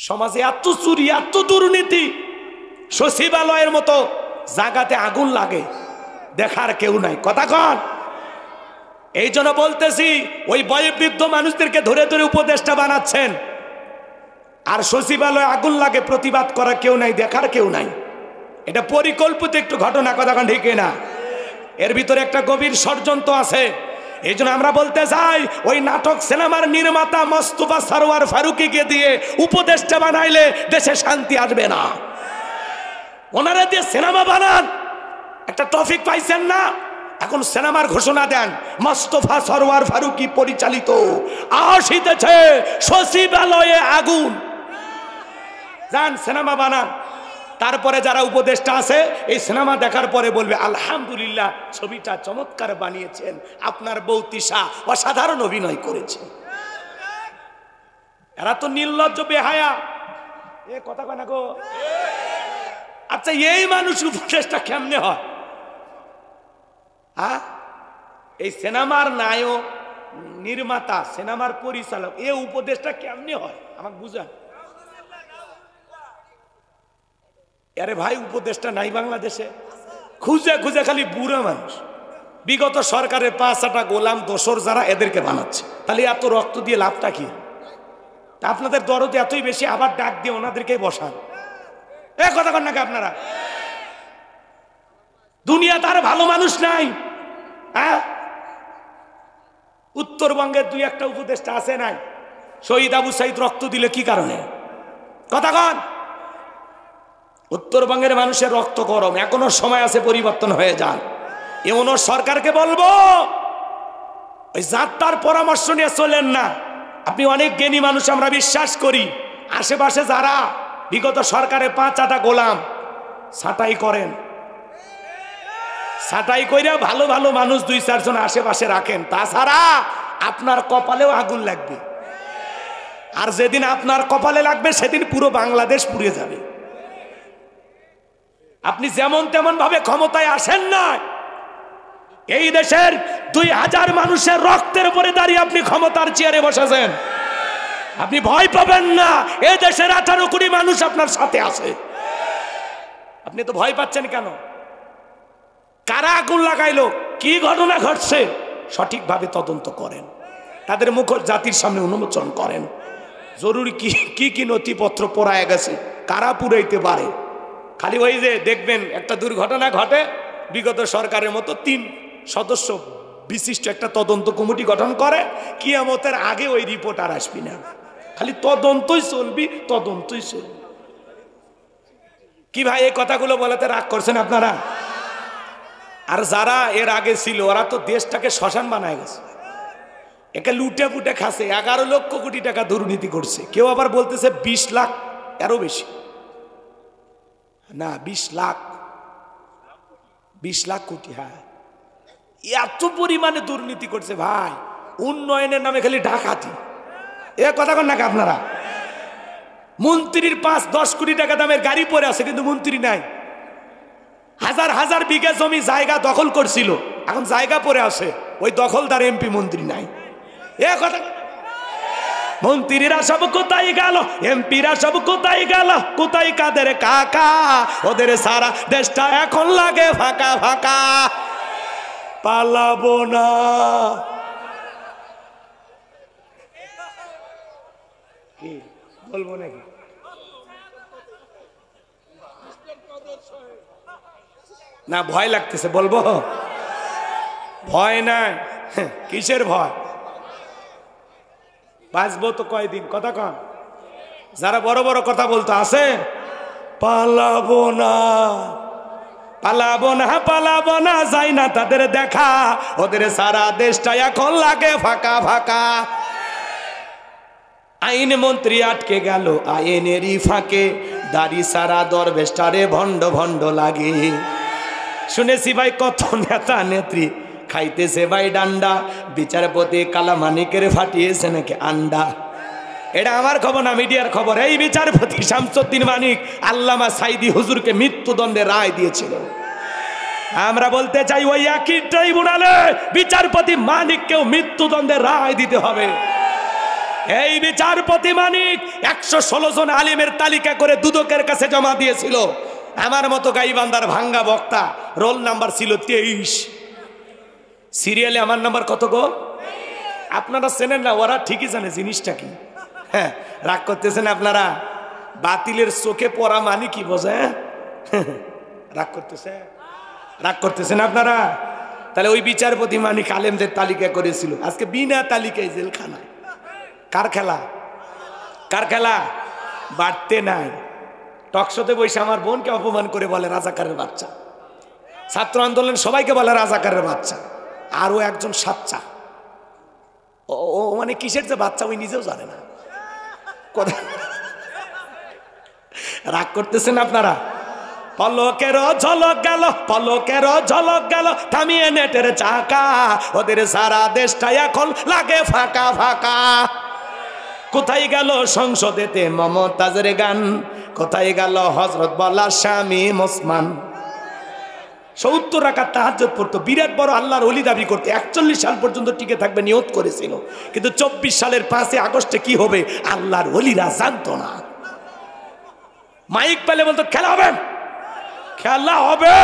সমাজে এত চুরি, এত দুর্নীতি, সচিবালয়ের মতো জায়গাতে আগুন লাগে, দেখার কেউ নাই। কথা কন। এই জন্য বলতেছি, ওই বয়োবৃদ্ধ মানুষদেরকে ধরে ধরে উপদেষ্টা বানাচ্ছেন, আর সচিবালয়ে আগুন লাগে, প্রতিবাদ করার কেউ নাই, দেখার কেউ নাই। এটা পরিকল্পিত একটু ঘটনা। কথা কন ঠিক না? এর ভিতরে একটা গভীর ষড়যন্ত্র আছে। এই জন্য আমরা বলতে চাই, ওই নাটক সিনেমার নির্মাতা মোস্তফা সরওয়ার ফারুকীকে দিয়ে উপদেষ্টা বানাইলে দেশে শান্তি আসবে না। ওনারা দিয়ে সিনেমা বানান, একটা টপিক পাইছেন না? এখন সিনেমার ঘোষণা দেন, মোস্তফা সরওয়ার ফারুকী পরিচালিত আসিতেছে সচিবালয়ে আগুন। যান সিনেমা বানান। তারপরে যারা উপদেষ্টা আছে এই সিনেমা দেখার পরে বলবে, আলহামদুলিল্লাহ ছবিটা চমৎকার বানিয়েছেন, আপনার বউ তিশা অসাধারণ অভিনয় করেছে। এরা তো নির্লজ্জ, বেহায়া। এ কথা কয় না গো? আচ্ছা, এই মানুষ উপদেষ্টা কেমনে হয়? হ্যাঁ, এই সিনেমার নায়ক, নির্মাতা, সিনেমার পরিচালক, এ উপদেষ্টা কেমনে হয় আমাকে বুঝান। আরে ভাই, উপদেষ্টা নাই বাংলাদেশে? খুঁজে খুঁজে খালি বুড়ো মানুষ। বিগত সরকারের 5-6টা গোলাম দোসর যারা, এদেরকে বানাচ্ছে। তাহলে এত রক্ত দিয়ে লাভটা কি? আপনাদের দরদ এতই বেশি, আবার ডাক দিয়ে ওনাদেরকে বসান। এ কথা কন নাকি আপনারা? দুনিয়া তার ভালো মানুষ নাই। হ্যাঁ, উত্তরবঙ্গের 2-1টা উপদেষ্টা আছে নাই? শহীদ আবু সাইদ রক্ত দিলে কি কারণে? কথা কন। উত্তরবঙ্গের মানুষের রক্ত গরম, এখনো সময় আছে, পরিবর্তন হয়ে যান। এমন সরকারকে বলবো, ওই যাত্রার পরামর্শ নিয়ে চলেন না। আপনি অনেক জ্ঞানী মানুষ, আমরা বিশ্বাস করি। আশেপাশে যারা বিগত সরকারের 5-6টা গোলাম, ছাঁটাই করেন। ছাঁটাই কইরা ভালো ভালো মানুষ 2-4 জন আশেপাশে রাখেন। তাছাড়া আপনার কপালেও আগুন লাগবে, আর যেদিন আপনার কপালে লাগবে সেদিন পুরো বাংলাদেশ পুড়ে যাবে। আপনি যেমন তেমন ভাবে ক্ষমতায় আসেন না। এই দেশের 2000 মানুষের রক্তের উপরে দাঁড়িয়ে আপনি ক্ষমতার চেয়ারে বসেছেন। আপনি ভয় পাবেন না, এই দেশের 18 কোটি মানুষ আপনার সাথে আছে। আপনি তো ভয় পাচ্ছেন কেন? কারা আগুন লাগাইলো, কি ঘটনা ঘটছে, সঠিকভাবে তদন্ত করেন। তাদের মুখ জাতির সামনে উন্মোচন করেন। জরুরি কি কি নথিপত্র পোড়ায় গেছে, কারা পুরাইতে পারে। খালি ওই যে দেখবেন একটা দুর্ঘটনা ঘটে, বিগত সরকারের মতো 3 সদস্য বিশিষ্ট একটা তদন্ত কমিটি গঠন করে, কিয়ামতের আগে ওই রিপোর্ট আর আসবি না। খালি তদন্তই চলবি, তদন্তই চলবি। কি ভাই, এই কথাগুলো বলাতে রাগ করছেন আপনারা? আর যারা এর আগে ছিল, ওরা তো দেশটাকে শ্মশান বানায় গেছে। একে লুটে পুটে খাচ্ছে। 11 লক্ষ কোটি টাকা দুর্নীতি করছে। কেউ আবার বলতেছে 20 লাখ, এরও বেশি না, 20 লাখ কোটি। হ্যাঁ, এত পরিমাণে দুর্নীতি করছে ভাই। উন্নয়নের নামে খালি ডাকাতি। এ কথা কন নাকি আপনারা? মন্ত্রীর 5-10 কোটি টাকা দামের গাড়ি পরে আছে, কিন্তু মন্ত্রী নাই। হাজার হাজার বিঘা জমি জায়গা দখল করছিল, এখন জায়গা পরে আছে, ওই দখলদার এমপি মন্ত্রী নাই। এ কথা, মন্ত্রীরা সব কোথায় গেল, এমপিরা সব কোথায় গেল, কোথায় কাদের কাকা, ওদের সারা দেশটা এখন লাগে ফাঁকা ফাঁকা। পালাবো না। কি বলবো নাকি? না, ভয় লাগতেছে, বলবো? ভয় নাই, কিসের ভয়? বাঁচবো তো কয়দিন। কথা কন। যারা বড় বড় কথা বলতো আছে, পালাবো না, পালাবো না, পালাবো না, যাই না তাদের দেখা, ওদের সারা দেশটা এখন লাগে ফাঁকা ফাঁকা। আইন মন্ত্রী আটকে গেল আইনেরই ফাঁকে, দাড়ি সারা দরবেশটারে ভণ্ড ভণ্ড লাগে। শুনেছি ভাই কত নেতা নেত্রী খাইতেছে ভাই ডান্ডা, বিচারপতি কালামানিকের ফাটিয়েছে নাকি আন্ডা। এটা আমার খবর না, মিডিয়ার খবর। এই বিচারপতি শামসুদ্দিন মানিক আল্লামা সাইদি হুজুরকে মৃত্যুদণ্ডে রায় দিয়েছিল। আমরা বলতে চাই, ওই একই ট্রাইব্যুনালে বিচারপতি মানিককেও মৃত্যুদণ্ডে রায় দিতে হবে। এই বিচারপতি মানিক 116 জন আলিমের তালিকা করে দুদকের কাছে জমা দিয়েছিল। আমার মতো গাইবান্দার ভাঙ্গা বক্তা, রোল নাম্বার ছিল 23, সিরিয়ালে আমার নাম্বার কত গো? আপনারা চেনেন না, ওরা ঠিকই জানে জিনিসটা কি। হ্যাঁ, রাগ করতেছেন আপনারা? বাতিলের চোখে পড়া মানে কি বোঝে? রাগ করতেছেন আপনারা? তাহলে ওই বিচারপতি মানিক আলেমদের তালিকা করেছিল, আজকে বিনা তালিকায় জেলখানায়। কার খেলা? বাড়তে নাই। টকশোতে বসে আমার বোনকে অপমান করে বলে রাজাকারের বাচ্চা, ছাত্র আন্দোলন সবাইকে বলে রাজাকারের বাচ্চা। আরও একজন সাচ্চা, ও মানে কিসের যে বাচ্চা ওই নিজেও জানে না। রাগ করতেছেন আপনারা? পলকের ঝলক গেল থামিয়ে নেটের চাকা, ওদের সারা দেশটা এখন লাগে ফাঁকা ফাঁকা। কোথায় গেল সংসদেতে মমতাজের গান, কোথায় গেল হযরত বলা স্বামী ওসমান? 70 রাকাত তাহাজ্জুদ পড়তো, বিরাট বড় আল্লাহর ওলি দাবি করতে, 41 সাল পর্যন্ত টিকে থাকবে নিয়ত করেছিল। কিন্তু 24 সালের 5 আগস্টে কি হবে আল্লাহর ওলিরা জানতো না। মাইক পেলে বলতো খেলা হবে।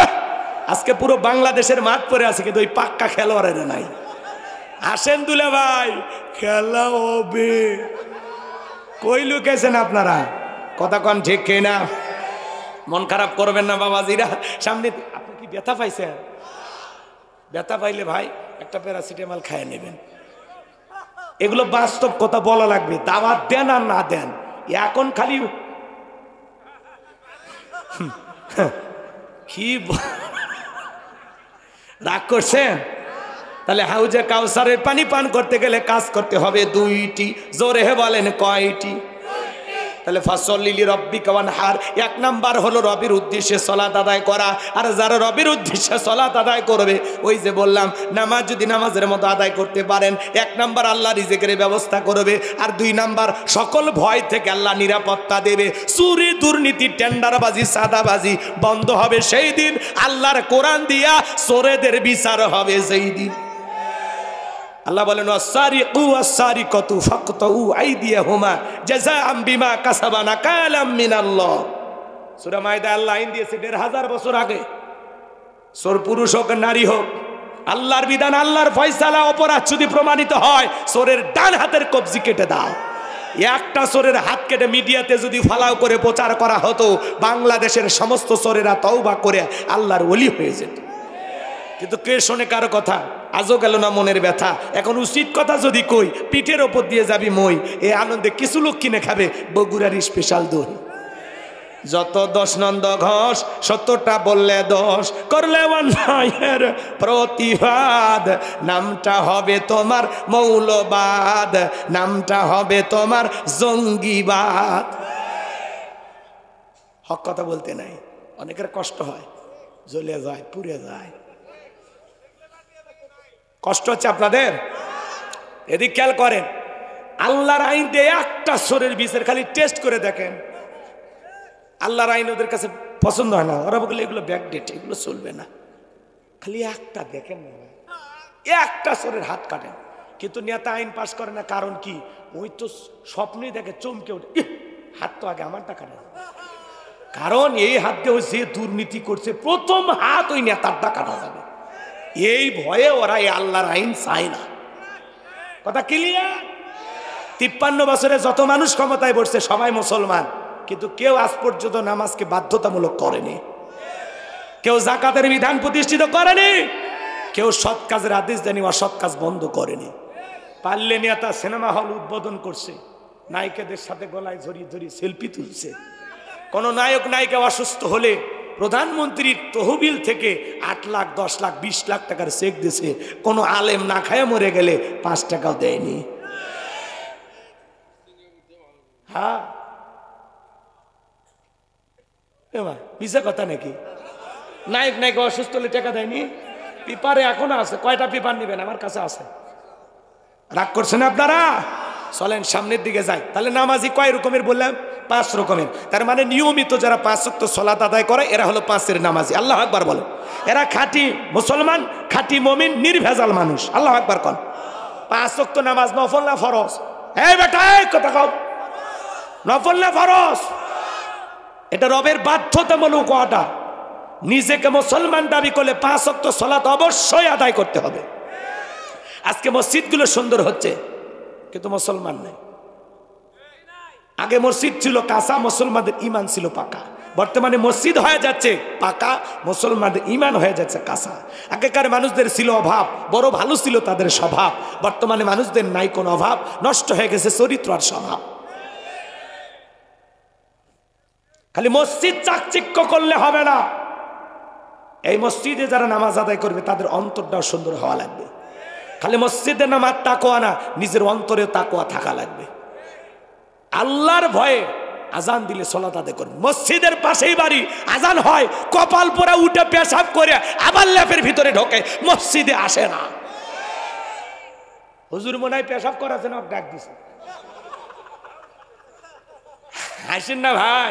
আজকে পুরো বাংলাদেশের মাঠ পরে আছে, কিন্তু ওই পাক্কা খেলোয়াড়েরা নাই। আসেন দুলে ভাই, খেলা হবে। কই লুকেছেন আপনারা? কথা কন ঠিক কিনা? মন খারাপ করবেন না বাবাজিরা। সামনে আপনি কি ব্যথা পাইছেন? ব্যথা পাইলে ভাই একটা প্যারাসিটামল খাইয়ে নেবেন। এগুলো বাস্তব কথা বলা লাগবে, দাওয়াত দেন আর না দেন। এখন খালি কি রাগ করছেন? তাহলে হাউজে কাউসারের পানি পান করতে গেলে কাজ করতে হবে 2টি। জোরে বলেন কয়টি? তাহলে ফাসল্লি লিরাব্বিকা ওয়ানহার, 1 নাম্বার হলো রবের উদ্দেশ্যে সালাত আদায় করা। আর যারা রবের উদ্দেশ্যে সালাত আদায় করবে, ওই যে বললাম নামাজ যদি নামাজের মতো আদায় করতে পারেন, 1 নাম্বার আল্লাহ রিজিকের ব্যবস্থা করবে। আর 2 নাম্বার সকল ভয় থেকে আল্লাহ নিরাপত্তা দেবে। চুরি, দুর্নীতি, টেন্ডারবাজি, সাদাবাজি বন্ধ হবে সেই দিন। আল্লাহর কোরআন দিয়া চোরেদের বিচার হবে সেই দিন। আল্লাহ বলেন ওয়াসারিকু ওয়াসারিকাতু ফাকতাউ আইদিয়াহুমা জাযাআম বিমা কাসাবা নাকালাম মিনাল্লাহ। সূরা মাইদা আল্লাহ আইন দিয়েছে 1500 বছর আগে। চোর পুরুষ হোক নারী হোক, আল্লাহর বিধান, আল্লাহর ফয়সালা অপরাধ যদি প্রমাণিত হয়, চোরের ডান হাতের কবজি কেটে দাও। একটা চোরের হাত কেটে মিডিয়াতে যদি ফালাও করে প্রচার করা হতো, বাংলাদেশের সমস্ত চোরেরা তওবা করে আল্লাহর ওলি হয়ে যেত। কিন্তু কে শোনে কারো কথা? আজও গেল না মনের ব্যথা। এখন উচিত কথা যদি কই, পিঠের ওপর দিয়ে যাবি মই। এই আনন্দে কিছু লোক কিনে খাবে বগুড়ার স্পেশাল দই। যত 10 নন্দ ঘোষ, 70টা বললে দোষ, করলে অন্যায়ের প্রতিবাদ। নামটা হবে তোমার মৌলবাদ, নামটা হবে তোমার জঙ্গিবাদ। হক কথা বলতে নাই, অনেকের কষ্ট হয়, জ্বলে যায়, পুড়ে যায়। কষ্ট হচ্ছে আপনাদের? এদিক খেয়াল করেন, আল্লাহর আইন দিয়ে একটা চোরের বিচার খালি টেস্ট করে দেখেন। আল্লাহর আইন ওদের কাছে পছন্দ হয় না, ওরা বলে এগুলো ব্যাকডেট, এগুলো চলবে না। খালি একটা দেখেন, একটা চোরের হাত কাটেন। কিন্তু নেতা আইন পাশ করে না, কারণ কি? ওই তো স্বপ্নই দেখে চমকে ওঠে, হাত তো আগে আমারটা কাটে। কারণ এই হাত দিয়ে যে দুর্নীতি করছে, প্রথম হাত ওই নেতারটা কাটা যাবে। এই ভয়ে ওরা এই আল্লাহর আইন চায় না। কথা ক্লিয়ার? 53 বছরে যত মানুষ ক্ষমতায় বসছে সবাই মুসলমান, কিন্তু কেউ আজ পর্যন্ত নামাজকে বাধ্যতামূলক করেনি, কেউ যাকাতের বিধান প্রতিষ্ঠিত করেনি, কেউ সৎ কাজের আদেশ জানি অসৎ কাজ বন্ধ করেনি। পারলে নেতা সিনেমা হল উদ্বোধন করছে, নায়িকাদের সাথে গলায় জড়িয়ে জড়িয়ে সেলফি তুলছে। কোন নায়ক নায়িকা অসুস্থ হলে প্রধানমন্ত্রীর তহবিল থেকে 8 লাখ 10 লাখ 20 লাখ টাকার চেক দিয়েছে। কোনো আলেম না খায় মরে গেলে 5 টাকাও দেয়নি। হ্যাঁ, মিছা কথা নাকি? নায়ক নায়িকা অসুস্থ হলে টাকা দেয়নি? পেপারে এখনো আছে। কয়টা পেপার নেবেন? আমার কাছে আছে। রাগ করছেন আপনারা? চলেন সামনের দিকে যাই। তাহলে নামাজি কয় রকমের বললাম? 5 রকমের। তার মানে নিয়মিত যারা 5 ওয়াক্ত সালাত আদায় করে, এরা হলো 5-এর নামাজি। আল্লাহ আকবার বলে। এরা খাঁটি মুসলমান, খাঁটি মুমিন, নির্ভেজাল মানুষ। আল্লাহ আকবার কন। 5 ওয়াক্ত নামাজ নফল না ফরজ? এই বেটা এই কথা কও, নফল না ফরজ? এটা রবের বাধ্যতামূলক অর্ডার। নিজেকে মুসলমান দাবি করলে 5 ওয়াক্ত সালাত অবশ্যই আদায় করতে হবে। আজকে মসজিদগুলো সুন্দর হচ্ছে কিন্তু মুসলমান নেই। আগে মসজিদ ছিল কাঁচা, মুসলমানদের ঈমান ছিল পাকা। বর্তমানে মসজিদ হয়ে যাচ্ছে পাকা, মুসলমানদের ঈমান হয়ে যাচ্ছে কাঁচা। আগেকার মানুষদের ছিল অভাব, বড় ভালো ছিল তাদের স্বভাব। বর্তমানে মানুষদের নাই কোনো অভাব, নষ্ট হয়ে গেছে চরিত্র আর স্বভাব। খালি মসজিদ চাকচিক্য করলে হবে না, এই মসজিদে যারা নামাজ আদায় করবে তাদের অন্তরটাও সুন্দর হওয়া লাগবে। খালি মসজিদে নামাজ তাকওয়া না, নিজের অন্তরে তাকওয়া থাকা লাগবে। আল্লাহর ভয়ে আজান দিলে সালাত আদায় করবে। মসজিদের পাশেই বাড়ি, আজান হয়, কপাল পোড়া উঠে পেশাব করে আবার ল্যাপের ভিতরে ঢোকে, মসজিদে আসে না। হুজুর মনে হয় পেশাব করাছে না, ডাক দিছে। হাসেন না ভাই,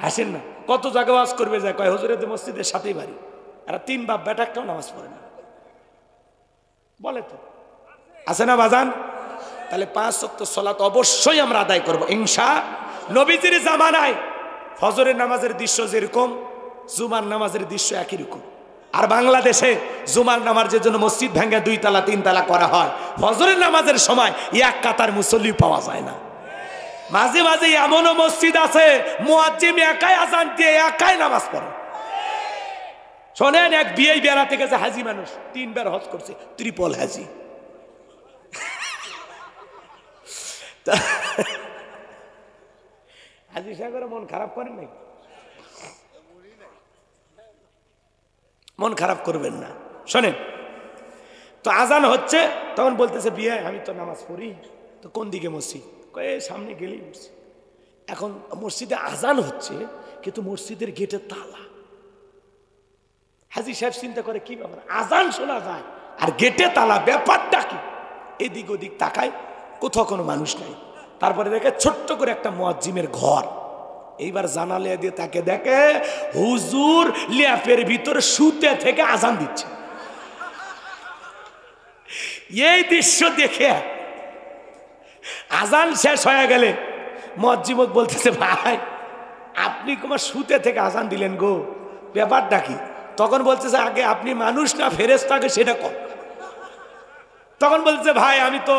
হাসেন না। কত জায়গা ওয়াজ করবে যায়, কয় হুজুরের মসজিদের সাথেই বাড়ি, আর 3 বাপ বেটা কেউ নামাজ পড়ে না বলে তো, আছে না বাজান? তাহলে 5 ওয়াক্ত সালাত অবশ্যই আমরা আদায় করব ইনশাআল্লাহ। নবীজির জামানায় ফজরের নামাজের দৃশ্য যেরকম, জুমার নামাজের দৃশ্য একই রকম। আর বাংলাদেশে জুমার নামাজের জন্য মসজিদ ভেঙে 2 তালা 3 তালা করা হয়। ফজরের নামাজের সময় এক কাতার মুসল্লি পাওয়া যায় না। মাঝে মাঝে এমনও মসজিদ আছে মুয়াজ্জিম একাই আজান দিয়ে একাই নামাজ পড়ে। শোনেন, এক বিয়ে বেড়াতে গেছে হাজি মানুষ, 3 বার হজ করছে, ট্রিপল হাজি। হাজি সাহেবের মন খারাপ করেন নাই? মন খারাপ করবেন না। শোনেন, তো আজান হচ্ছে, তখন বলতেছে বিয়ে আমি তো নামাজ পড়ি, তো কোন দিকে মসজিদ? কয়ে সামনে গেলেই মসজিদ। এখন মসজিদে আজান হচ্ছে কিন্তু মসজিদের গেটে তালা। হাজি সাহেব চিন্তা করে কি ব্যাপার, আজান শোনা যায় আর গেটে তালা, ব্যাপারটা কি? এদিক ওদিক তাকায়, কোথাও কোনো মানুষ নাই। তারপরে দেখে ছোট্ট করে একটা মুয়াজ্জিমের ঘর। এইবার জানালা দিয়ে তাকে দেখে হুজুর ল্যাপের ভিতরে শুতে থেকে আজান দিচ্ছে। এই দৃশ্য দেখে আজান শেষ হয়ে গেলে মুয়াজ্জিম বলতেছে, ভাই আপনি তোমার শুতে থেকে আজান দিলেন গো, ব্যাপারটা কি? তখন বলতেছে, আগে আপনি মানুষ না ফেরেশতাকে সেটা কর। তখন বলতেছে, ভাই আমি তো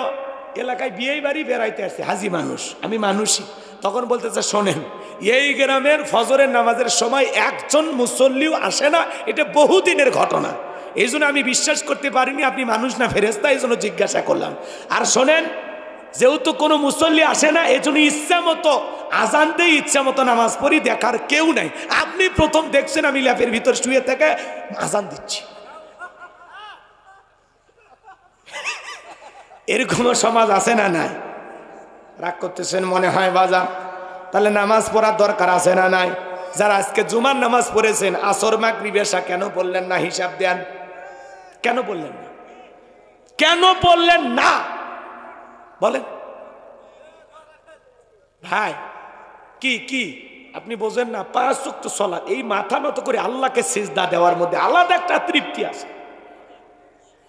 এলাকায় বিয়েই বাড়ি বেড়াইতে আসছি, হাজি মানুষ, আমি মানুষই। তখন বলতেছে, শোনেন, এই গ্রামের ফজরের নামাজের সময় একজন মুসল্লিও আসে না, এটা বহুদিনের ঘটনা। এই জন্য আমি বিশ্বাস করতে পারিনি আপনি মানুষ না ফেরেশতা, এই জন্য জিজ্ঞাসা করলাম। আর শোনেন, যেহেতু কোনো মুসল্লি আসে না, এই জন্য ইচ্ছা মতো আজান দিয়ে ইচ্ছা মতো নামাজ পড়ি, দেখার কেউ নাই। আপনি প্রথম দেখছেন আমি ল্যাপের ভিতর শুয়ে থেকে আজান দিচ্ছি। এরকমও সমাজ আছে না নাই? রাগ করতেছেন মনে হয় বাজার, তাহলে নামাজ পড়ার দরকার আছে না নাই? যারা আজকে জুমার নামাজ পড়েছেন, আসর মাগরিব এশা কেন পড়লেন না? হিসাব দেন, কেন পড়লেন না? কেন পড়লেন না বলেন ভাই? কি কি আপনি বোঝেন না? 5 ওয়াক্ত সালাত, এই মাথা নত করে আল্লাহকে সিজদা দেওয়ার মধ্যে আলাদা একটা তৃপ্তি আছে।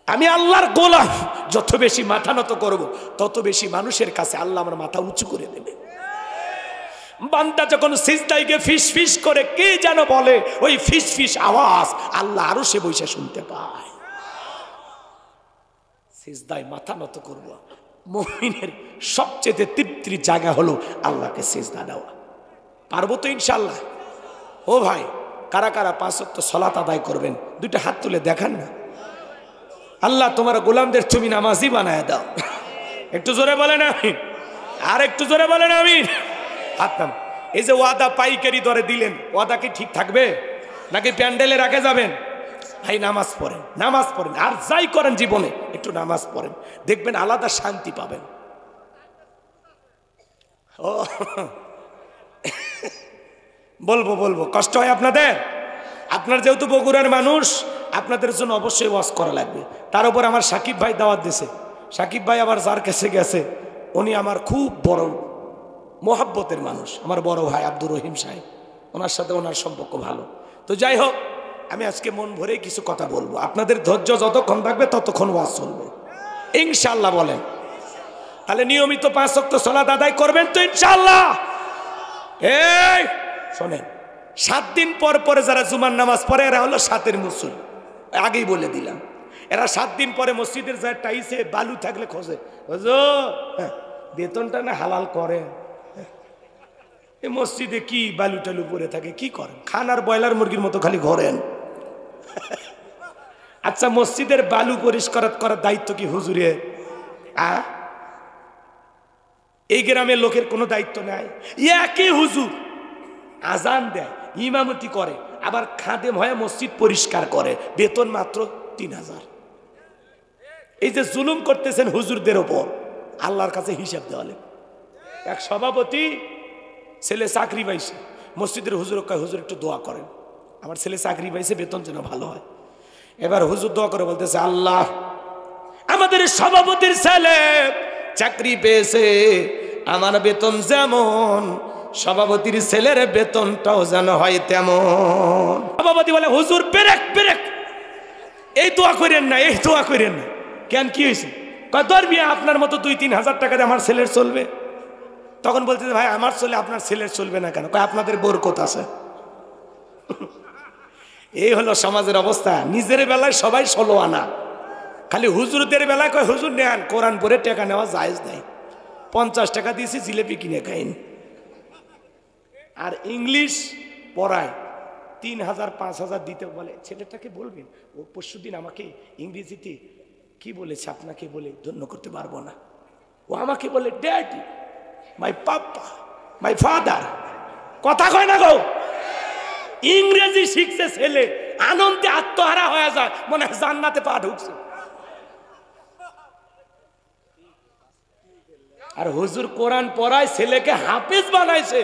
আমি আল্লাহর গোলাম, যত বেশি মাথা নত করব তত বেশি মানুষের কাছে আল্লাহ আমার মাথা উঁচু করে দেবে। বান্দা যখন সিজদায় গিয়ে ফিস ফিস করে কে যেন বলে, ওই ফিস ফিস আওয়াজ আল্লাহ আরো সে বসে শুনতে পায়। সিজদায় মাথা নত করব। মুমিনের সবচেয়ে তৃপ্তির জায়গা হলো আল্লাহকে সিজদা দেওয়া। পারবো তো ইনশাআল্লাহ? ও ভাই, কারা কারা 5 ওয়াক্ত সালাত আদায় করবেন? 2টা হাত তুলে দেখান না। আল্লাহ তোমার গোলামদের তুমি নামাজি বানায় দাও। একটু জোরে বলেন আমিন, আর একটু জোরে বলেন আমিন। হাত নাম। এই যে ওয়াদা পাইকারি দরে দিলেন, ওয়াদা কি ঠিক থাকবে নাকি প্যান্ডেলে রাখে যাবেন? ভাই নামাজ পড়েন, নামাজ পড়েন, আর যাই করেন জীবনে একটু নামাজ পড়েন, দেখবেন আলাদা শান্তি পাবেন। ও বলবো বলবো, কষ্ট হয় আপনাদের? আপনার যেহেতু বগুড়ার মানুষ, আপনাদের জন্য অবশ্যই ওয়াজ করা লাগবে। তার উপর আমার সাকিব ভাই দাওয়াত দিয়েছে। সাকিব ভাই আবার যার কাছে গেছে, উনি আমার খুব বড় মোহাব্বতের মানুষ, আমার বড় ভাই আব্দুর রহিম সাহেব, ওনার সাথে ওনার সম্পর্ক ভালো। তো যাই হোক, আমি আজকে মন ভরে কিছু কথা বলবো। আপনাদের ধৈর্য যতক্ষণ থাকবে ততক্ষণ ওয়াজ চলবে ইনশাআল্লাহ। বলেন তাহলে নিয়মিত 5 ওয়াক্ত সালাত আদায় করবেন তো ইনশাআল্লাহ। এই শোনেন, 7 দিন পর পরে যারা জুমার নামাজ পড়ে এরা হলো 7-এর মুসল্লি। আগেই বলে দিলাম, এরা 7 দিন পরে মসজিদের যায় টাইসে বালু থাকলে খোঁজে, হুজুর বেতনটা না হালাল করে। এই মসজিদে কি বালু টালু পরে থাকে, কি করেন? খান আর ব্রয়লার মুরগির মতো খালি ঘোরেন। আচ্ছা, মসজিদের বালু পরিষ্কার করার দায়িত্ব কি হুজুরের? এই গ্রামের লোকের কোনো দায়িত্ব নাই? একই হুজুর আজান দেয়, ইমামতি করে, আবার খাদেম হয়ে মসজিদ পরিষ্কার করে, বেতন মাত্র 3000। এই যে জুলুম করতেছেন হুজুরদের ওপর, আল্লাহর কাছে হিসাব দেওয়ালে। এক সভাপতি ছেলে চাকরি পাইছে, মসজিদের হুজুর কয়, হুজুর একটু দোয়া করেন, আমার ছেলে চাকরি পাইছে, বেতন যেন ভালো হয়। এবার হুজুর দোয়া করে বলতেছে, আল্লাহ আমাদের সভাপতির ছেলে চাকরি পেয়েছে, আমার বেতন যেমন সভাপতির ছেলের বেতনটাও যেন হয় তেমন। সভাপতি বলে, হুজুর ব্রেক ব্রেক, এই দোয়া করেন না, এই দোয়া করেন না। কেন, কি হয়েছে? কয় মিয়া আপনার মতো 2-3 হাজার টাকা দিয়ে আমার ছেলের চলবে। তখন বলতেছে, ভাই আমার চলে, আপনার ছেলের চলবে না কেন? কয় আপনাদের বরকত আছে। এই হলো সমাজের অবস্থা। নিজের বেলায় সবাই 16 আনা, খালি হুজুরদের বেলায় কয় হুজুর নেন, কোরআন পড়ে টাকা নেওয়া জায়েজ নাই, 50 টাকা দিয়েছি জিলেপি কিনে খাইন। আর ইংলিশ পড়ায় 3000-5000 দিতে বলে। ছেলেটাকে বলবেন, ও পরশুদিন আমাকে ইংরেজিতে কি বলেছে আপনাকে বলে ধন্য করতে পারবো না। ও আমাকে বলে daddy, my papa, my father. কথা কয় না গো? ইংরেজি শিখছে ছেলে, আনন্দে আত্মহারা হয়ে যায়, মনে হয় জান্নাতে পা ঢুকছে। আর হুজুর কোরআন পড়ায়, ছেলেকে হাফেজ বানাইছে,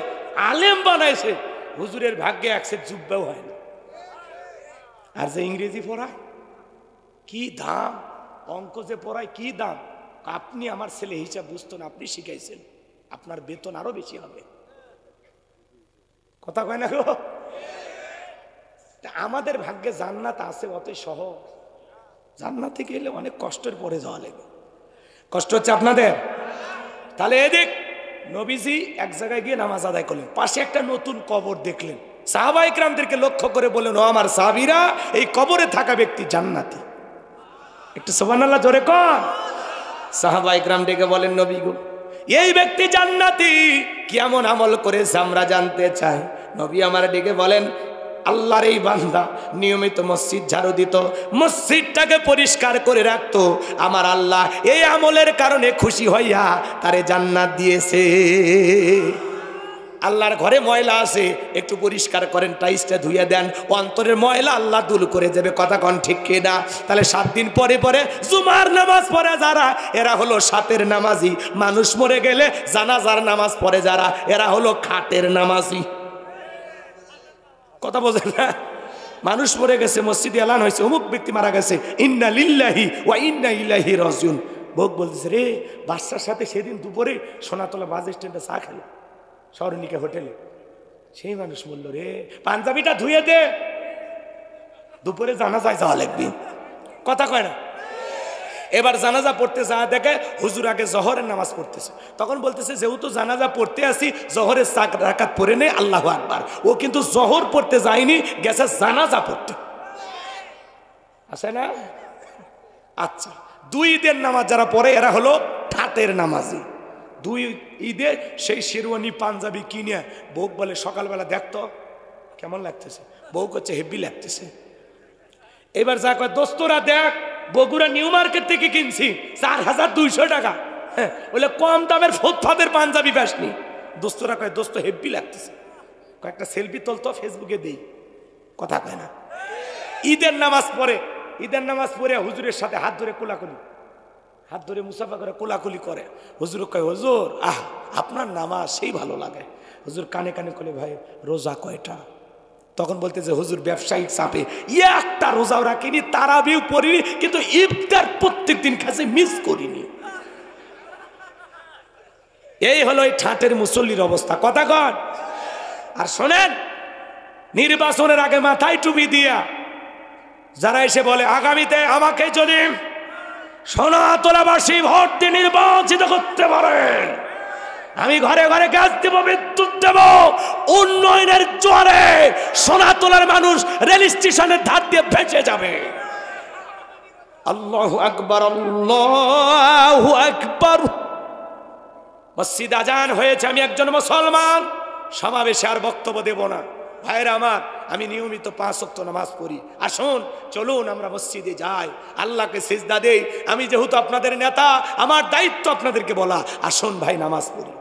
আলেম বানাইছে। হুজুরের ভাগ্যে একসেট জুব্বাও হয় না। আর যে ইংরেজি পড়ায় কি দাম, অঙ্ক যে পড়ায় কি দাম। আপনি আমার ছেলে হিসাব বুঝতো না, আপনি শিখাইছেন, আপনার বেতন আরো বেশি হবে। কথা কয় না গো? আমাদের ভাগ্যে জান্নাত আছে, অতই সহজ। জান্নাতে গেলে অনেক কষ্টের পরে যাওয়া লাগে। কষ্ট হচ্ছে আপনাদের? তাহলে এদিক নবীজি এক জায়গায় গিয়ে নামাজ আদায় করলেন, পাশে একটা নতুন কবর দেখলেন। সাহাবায়ে কেরামদেরকে লক্ষ্য করে বললেন, ও আমার সাহাবীরা, এই কবরে থাকা ব্যক্তি জান্নাতি। একটু সুবহানাল্লাহ জোরে কর। সাহাবায়ে কেরাম ডেকে বলেন, নবী গো, এই ব্যক্তি জান্নাতি, কেমন আমল করেছে আমরা জানতে চাই। নবী আমার ডেকে বলেন, আল্লাহর এই বান্দা নিয়মিত মসজিদ ঝাড়ু দিত, মসজিদটাকে পরিষ্কার করে রাখতো, আমার আল্লাহ এই আমলের কারণে খুশি হইয়া তারে জান্নাত দিয়েছে। আল্লাহর ঘরে ময়লা আছে, একটু পরিষ্কার করেন, টাইসটা ধুইয়া দেন, অন্তরের ময়লা আল্লাহ দূর করে যাবে। কথা কন ঠিক কিনা? তাহলে 7 দিন পরে পরে জুমার নামাজ পড়ে যারা, এরা হলো 7-এর নামাজি। মানুষ মরে গেলে জানাজার নামাজ পড়ে যারা, এরা হলো খাটের নামাজি। কথা বোঝেন না? মানুষ মরে গেছে, মসজিদে এলান হয়েছে, অমুক ব্যক্তি মারা গেছে, ইন্না লিল্লাহি ওয়া ইন্না ইলাইহি রাজিউন। ভোগ বলতেছে, রে বাদশার সাথে সেদিন দুপুরে সোনাতলা বাস স্ট্যান্ডে চা খেলো, স্মরণিকা হোটেলে। সেই মানুষ বললো, রে পাঞ্জাবিটা ধুয়ে দে, দুপুরে জানাজায় যাওয়া লাগবে। কথা কয় না? এবার জানাজা পড়তে যাওয়া দেখে হুজুর আগে জহরের নামাজ পড়তেছে। তখন বলতেছে, যেহেতু জানাজা পড়তে আসি, জহরের 4 রাকাত পড়ে নেই, আল্লাহু আকবার। ও কিন্তু জহর পড়তে যায়নি, গেছে জানাজা পড়তে। আছে না? আচ্ছা, 2 ঈদের নামাজ যারা পড়ে এরা হলো ঠাটের নামাজি। 2 ঈদে সেই শেরওয়ানি পাঞ্জাবি কিনে বউ বলে, সকালবেলা দেখতো কেমন লাগতেছে, বউ করছে হেভি লাগতেছে। এবার যা কয়, দোস্তরা দেখ, বগুড়া নিউ মার্কেট থেকে কিনছি 4200 টাকা। হ্যাঁ, বলে কম দামের ফুটপাতের পাঞ্জাবি পাসনি। দোস্তরা কয়, দোস্ত হেভি লাগতেছে, কয়েকটা সেলফি তোলতো, ফেসবুকে দেই। কথা কয় না? ঈদের নামাজ পড়ে, ঈদের নামাজ পড়ে হুজুরের সাথে হাত ধরে কোলাকুলি, হাত ধরে মুসাফা করে কোলাকুলি করে। হুজুর কয়, হুজুর আপনার নামাজ সেই ভালো লাগে। হুজুর কানে কানে বলে, ভাই রোজা কয়টা? তখন বলতে যে, হুজুর ব্যবসায়িক চাপে একটা রোজাও রাখিনি, তারাবিও পড়িনি, কিন্তু ইফতার প্রত্যেক দিন খাসে মিস করিনি। এই হলো এই ঠাটের মুসল্লির অবস্থা। কথা কন। আর শোনেন, নির্বাচনের আগে মাথায় টুপি দিয়া যারা এসে বলে, আগামীতে আমাকে যদি সোনাতলাবাসী ভোট দিয়ে নির্বাচিত করতে পারেন। আমি ঘরে ঘরে গ্যাস দেব, বিদ্যুৎ দেব, উন্নয়নের জোয়ারে সোনাতলার মানুষ রেল স্টেশনের ধার দিয়ে ভেসে যাবে। আল্লাহু আকবার, আল্লাহু আকবার। মসজিদ আজান হয়েছে, আমি একজন মুসলমান, সমাবেশে আর বক্তব্য দেব না। ভাইরা আমার, আমি নিয়মিত 5 ওয়াক্ত নামাজ পড়ি। আসুন চলুন আমরা মসজিদে যাই, আল্লাহকে সিজদা দেই। আমি যেহেতু আপনাদের নেতা, আমার দায়িত্ব আপনাদেরকে বলা, আসুন ভাই নামাজ পড়ি।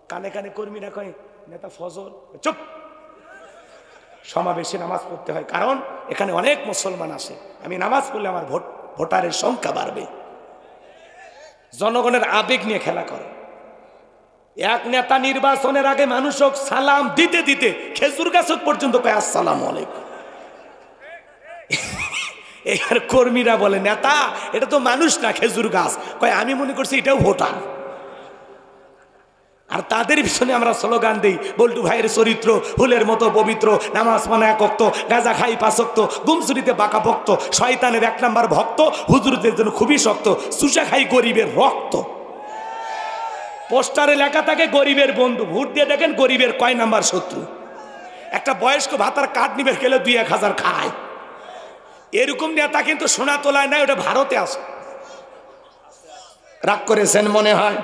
কানে কানে কর্মীরা কয় নেতা ফজর, চুপ। সমাবেশে নামাজ পড়তে হয়, কারণ এখানে অনেক মুসলমান আসে। আমি নামাজ পড়লে আমার ভোটারের সংখ্যা বাড়বে। জনগণের আবেগ নিয়ে খেলা করে। এক নেতা নির্বাচনের আগে মানুষক সালাম দিতে দিতে খেজুর গাছ পর্যন্ত কয় আসসালামু আলাইকুম। এর কর্মীরা বলে নেতা এটা তো মানুষ না, খেজুর গাছ। কয় আমি মনে করছি এটাও ভোটার। আর তাদের পিছনে আমরা স্লোগান দিই, বল্টু ভাইয়ের চরিত্র ফুলের মতো পবিত্র, নামাজ মানে 1 ওয়াক্ত, গাঁজা খাই 5 ওয়াক্ত, গুমচুরিতে বাঁকা ভক্ত, শয়তানের 1 নাম্বার ভক্ত, হুজুরদের জন্য খুবই শক্ত, চুষা খাই গরিবের রক্ত। পোস্টারে লেখা থাকে গরিবের বন্ধু, ভোট দিয়ে দেখেন গরিবের কয় নাম্বার শত্রু। একটা বয়স্ক ভাতার কার্ড নিবে গেলে 2-1000 খায়। এরকম নেতা কিন্তু সোনাতলায় নাই, ওটা ভারতে আছে। রাগ করেছেন মনে হয়?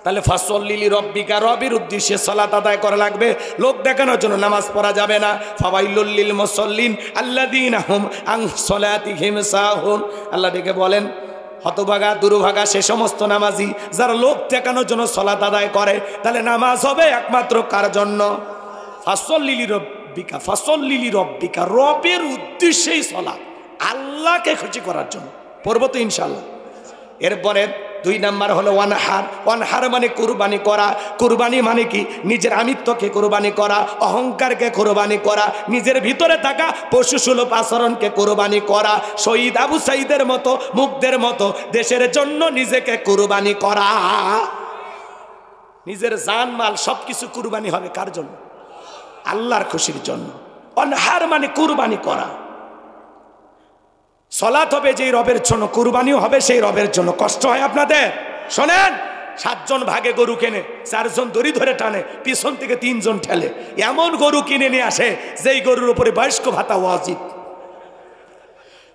তাহলে ফাসল্লিলি রব্বিকা, রবির উদ্দেশ্যে সালাত আদায় করা লাগবে। লোক দেখানোর জন্য নামাজ পড়া যাবে না। ফাওয়াইলুল লিল মুসাল্লিন আল্লাযীনা হুম আন সালাতিহিম সাহুন। আল্লাহ ডেকে বলেন হতভাগা দুর্ভাগা সে সমস্ত নামাজি যারা লোক দেখানোর জন্য সালাত আদায় করে। তাহলে নামাজ হবে একমাত্র কার জন্য? ফাসল্লিলি রব্বিকা, ফাসল্লিলি রব্বিকা, রবের উদ্দেশ্যেই সালাত, আল্লাহকে খুশি করার জন্য পড়বো তো ইনশাআল্লাহ। এরপরে 2 নাম্বার হলো ওয়ানহার। ওয়ানহার মানে কুরবানি করা। কুরবানি মানে কি? নিজের আমিত্বকে কুরবানি করা, অহংকারকে কুরবানি করা, নিজের ভিতরে থাকা পশুসুলভ আচরণকে কুরবানি করা। শহীদ আবু সাইদের মতো, মুগ্ধের মতো দেশের জন্য নিজেকে কুরবানি করা। নিজের জানমাল সবকিছু কুরবানি হবে কার জন্য? আল্লাহর খুশির জন্য। ওয়ানহার মানে কুরবানি করা। সালাত হবে যেই রবের জন্য, কুরবানিও হবে সেই রবের জন্য। কষ্ট হয় আপনাদের? শোনেন, 7 জন ভাগে গরু কেনে, 4 জন দড়ি ধরে টানে, পিছন থেকে 3 জন ঠেলে। এমন গরু কিনে নিয়ে আসে যেই গরুর উপরে বয়স্ক ভাতা ওয়াজিব।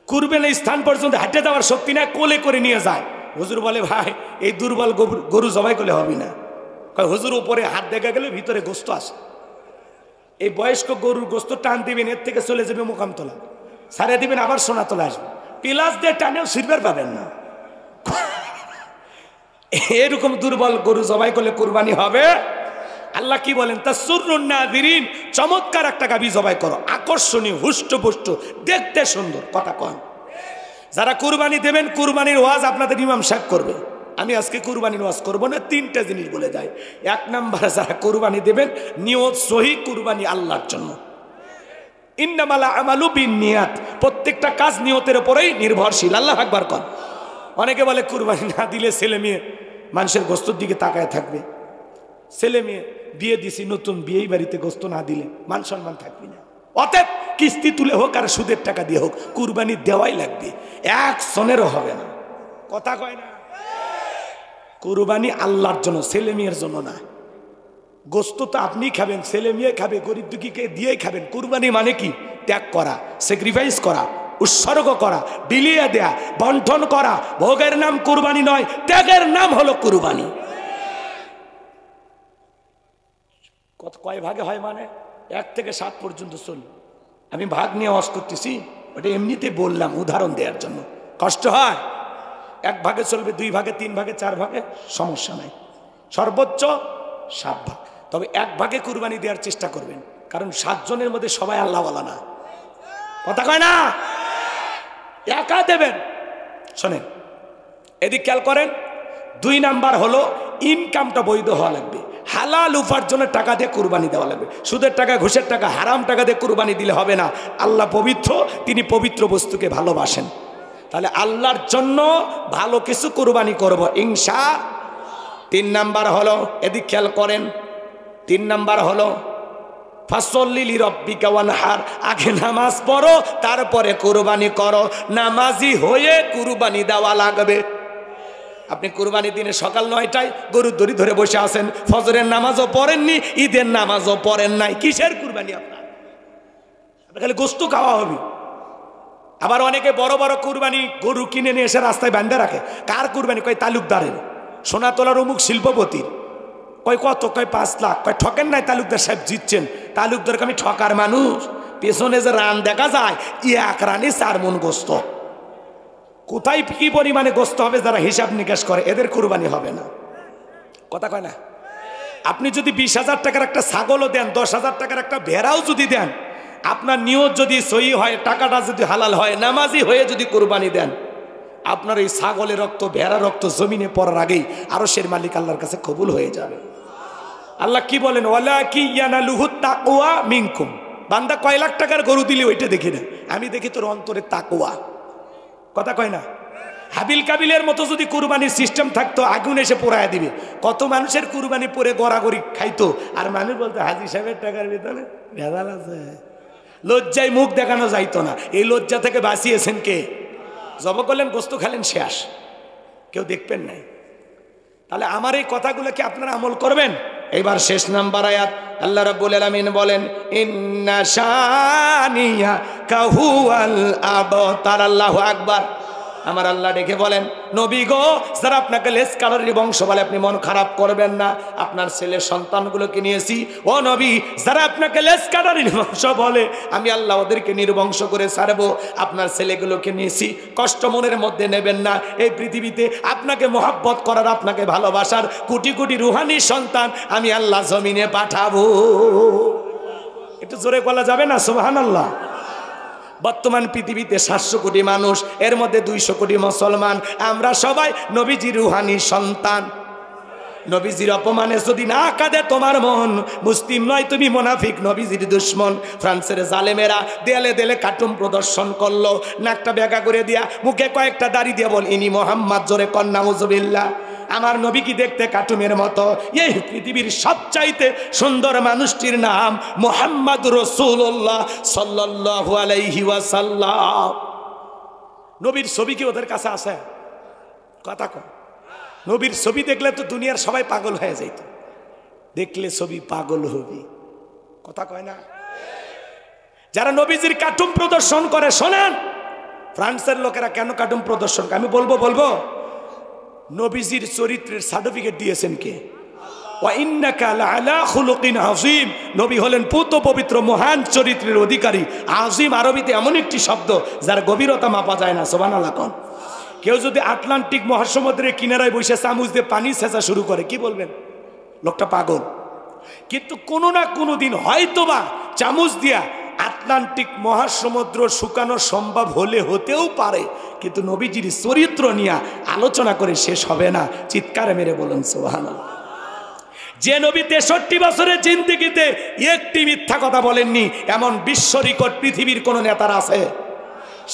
কুরবানির স্থান পর্যন্ত হাঁটে যাওয়ার শক্তি না, কোলে করে নিয়ে যায়। হুজুর বলে ভাই এই দুর্বল গরু জবাই করলে হবে না। হুজুর উপরে হাত দেখা গেলে ভিতরে গোস্ত আসে। এই বয়স্ক গরুর গোস্ত টান দিবেন, এর থেকে চলে যাবে মোকামতলা, সারে দিবেন, আবার সোনাতলা আসবে। পিলাস দিয়ে টানেও সিরবার পাবেন না। এরকম দুর্বল গরু জবাই করলে কুরবানি হবে? আল্লাহ কি বলেন? তাসুরুন নাযিরিন, চমৎকার একটা গাভী জবাই করো, আকর্ষণীয়, হুষ্টপুষ্ট, দেখতে সুন্দর। কথা কন। যারা কুরবানি দেবেন, কুরবানির ওয়াজ আপনাদের ইমাম সাহেব করবে। আমি আজকে কুরবানির ওয়াজ করবো না। 3টা জিনিস বলে যায়। 1 নাম্বার, যারা কুরবানি দেবেন নিয়ত সহি, কুরবানি আল্লাহর জন্য। ইন্নামাল আমালু বিন্নিয়াত, প্রত্যেকটা কাজ নিয়তের উপরেই নির্ভরশীল। আল্লাহু আকবার কন। অনেকে বলে কুরবানি না দিলে ছেলে মেয়ে মানুষের গোস্তর দিকে তাকায় থাকবে। ছেলে মেয়ে বিয়ে দিছি নতুন, বিয়েই বাড়িতে গোস্ত না দিলে মান সম্মান থাকবে না। অতএব কিস্তি তুলে হোক আর সুদের টাকা দিয়ে হোক কুরবানি দেওয়াই লাগবে, 1 সনেরও হবে না। কথা কয় না? কুরবানি আল্লাহর জন্য, ছেলে মেয়ের জন্য না। গোস্ত তো আপনি খাবেন, ছেলে মেয়ে খাবে, গরিব দুঃখীকে দিয়েই খাবেন। কুরবানি মানে কি? ত্যাগ করা, স্যাক্রিফাইস করা, উৎসর্গ করা, বিলিয়ে দেয়া, বন্টন করা। ভোগের নাম কুরবানি নয়, ত্যাগের নাম হলো কুরবানি। কয় ভাগে হয়? মানে 1 থেকে 7 পর্যন্ত চল। আমি ভাগ নিয়ে ওয়াজ করতেছি, ওটা এমনিতে বললাম উদাহরণ দেওয়ার জন্য। কষ্ট হয়? 1 ভাগে চলবে, 2 ভাগে, 3 ভাগে, 4 ভাগে, সমস্যা নাই। সর্বোচ্চ 7 ভাগ। তবে 1 ভাগে কুরবানি দেওয়ার চেষ্টা করবেন, কারণ 7 জনের মধ্যে সবাই আল্লাহওয়ালা না। কথা কয় না? একা দেবেন। শোনেন, এদিক খেয়াল করেন। 2 নাম্বার হলো ইনকামটা বৈধ হওয়া লাগবে। হালাল উপার্জনের টাকা দিয়ে কুরবানি দেওয়া লাগবে। সুদের টাকা, ঘুষের টাকা, হারাম টাকা দিয়ে কুরবানি দিলে হবে না। আল্লাহ পবিত্র, তিনি পবিত্র বস্তুকে ভালোবাসেন। তাহলে আল্লাহর জন্য ভালো কিছু কুরবানি করব ইনশাআল্লাহ। 3 নাম্বার হলো, এদিক খেয়াল করেন, 3 নাম্বার হলো ফাসল্লি লিরাব্বিকা ওয়ানহার, আগে নামাজ পড়ো তারপরে কুরবানি করো। নামাজি হয়ে কুরবানি দেওয়া লাগবে। আপনি কুরবানির দিনে সকাল 9টায় গরুর দড়ি ধরে বসে আছেন, ফজরের নামাজও পড়েননি, ঈদের নামাজও পড়েন নাই, কিসের কুরবানি আপনার? খালি গোস্ত খাওয়া হবে। আবার অনেকে বড় বড় কুরবানি গরু কিনে নিয়ে এসে রাস্তায় বাঁধে রাখে। কার কুরবানি? কয় তালুকদারের, সোনাতলার অমুক শিল্পপতির। কয় কত? কয় 5 লাখ। কয় ঠকেন নাই তালুকদার সাহেব, জিতছেন। তালুকদারকে আমি ঠকার মানুষ? পেছনে যে রান দেখা যায়, 1 রানে 4 মণ গোস্ত। কোথায় কি পরিমাণে গোস্ত হবে যারা হিসাব নিকাশ করে, এদের কুরবানি হবে না। কথা কয় না? আপনি যদি 20,000 টাকার একটা ছাগলও দেন, 10,000 টাকার একটা ভেড়াও যদি দেন, আপনার নিয়ত যদি সহি হয়, টাকাটা যদি হালাল হয়, নামাজি হয়ে যদি কুরবানি দেন, আপনার এই ছাগলের রক্ত, ভেড়া রক্ত জমিনে পড়ার আগেই আরশের মালিক আল্লাহর কাছে কবুল হয়ে যাবে। আল্লাহ কি বলেন? ওয়ালাকি ইয়ানালুহুত তাকওয়া মিনকুম। বান্দা কয় লাখ টাকার গরু দিলে ওইটা দেখি না, আমি দেখি তোর অন্তরে তাকওয়া। কথা কয় না? হাবিল কাবিলের মতো যদি কুরবানির সিস্টেম থাকতো, আগুন এসে পোড়ায় দিবে। কত মানুষের কুরবানি পরে গড়াগড়ি খাইতো, আর মানুষ বলতো হাজি সাহেবের টাকার ভিতরে ভেজাল আছে। লজ্জায় মুখ দেখানো যাইতো না। এই লজ্জা থেকে বাঁচিয়েছেন কে? জব করলেন, গোস্ত খেলেন, শেষ, কেউ দেখবেন নাই। তাহলে আমার এই কথাগুলো কি আপনারা আমল করবেন? এইবার শেষ নাম্বার আয়াত, আল্লাহ রাব্বুল আলামিন বলেন ইন্না শানিয়াকা হুয়াল আবতার। আল্লাহু আকবার। আমার আল্লাহ ডেকে বলেন, নবী গো, যারা আপনাকে লেস কালারের বংশ বলে আপনি মন খারাপ করবেন না। আপনার ছেলের সন্তানগুলোকে নিয়েছি, ও নবী, যারা আপনাকে লেস কালারের বংশ বলে আমি আল্লাহ ওদেরকে নির্বংশ করে ছাড়বো। আপনার ছেলেগুলোকে নিয়েছি, কষ্ট মনের মধ্যে নেবেন না। এই পৃথিবীতে আপনাকে মহব্বত করার, আপনাকে ভালোবাসার কোটি কোটি রুহানি সন্তান আমি আল্লাহ জমিনে পাঠাবো। একটু জোরে বলা যাবে না সুবহানাল্লাহ? বর্তমান পৃথিবীতে 700 কোটি মানুষ, এর মধ্যে 200 কোটি মুসলমান। আমরা সবাই নবীজির রুহানি সন্তান। নবীজির অপমানে যদি না কাঁদে তোমার মন, মুসলিম নয় তুমি মুনাফিক, নবীজির দুশ্মন। ফ্রান্সের জালেমেরা দেয়ালে দেয়ালে কার্টুন প্রদর্শন করলো, নাকটা বেঁকা করে দিয়া, মুখে কয়েকটা দাড়ি দিয়ে বল ইনি মোহাম্মদ, জোরে কন্যা উজুবিল্লাহ। আমার নবী কি দেখতে কার্টুনের মতো? এই পৃথিবীর সবচাইতে সুন্দর মানুষটির নাম মুহাম্মদ রাসূলুল্লাহ সাল্লাল্লাহু আলাইহি ওয়াসাল্লাম। নবীর ছবি কি ওদের কাছে আছে? কথা কম। নবীর ছবি দেখলে তো দুনিয়ার সবাই পাগল হয়ে যাইত। দেখলে ছবি পাগল হবি, কথা কয় না? যারা নবীজির কার্টুন প্রদর্শন করে, শোনেন, ফ্রান্সের লোকেরা কেন কার্টুন প্রদর্শন করে আমি বলবো। নবীজির চরিত্রের সার্টিফিকেট দিয়েছেন কে? ওয়া ইন্নাকা লাআলা খুলুকিন আযীম। নবী হলেন পূত পবিত্র মহান চরিত্রের অধিকারী। আযীম আরবিতে এমন একটি শব্দ যার গভীরতা মাপা যায় না। সুবহানাল্লাহ কোন? কেউ যদি আটলান্টিক মহাসমুদ্রের কিনারায় বসে চামচ দিয়ে পানি ছেঁচা শুরু করে, কি বলবেন? লোকটা পাগল। কিন্তু কোনো না কোনো দিন হয়তোবা চামচ দিয়া আটলান্টিক মহাসমুদ্র শুকানো সম্ভব হতেও পারে, কিন্তু নবীজির চরিত্র নিয়ে আলোচনা করে শেষ হবে না। চিৎকারে মেরে বলুন সুবহানাল্লাহ। যে নবী 63 বছরের জিন্দেগিতে একটি মিথ্যা কথা বলেননি, এমন বিশ্ব রেকর্ড পৃথিবীর কোন নেতার আছে?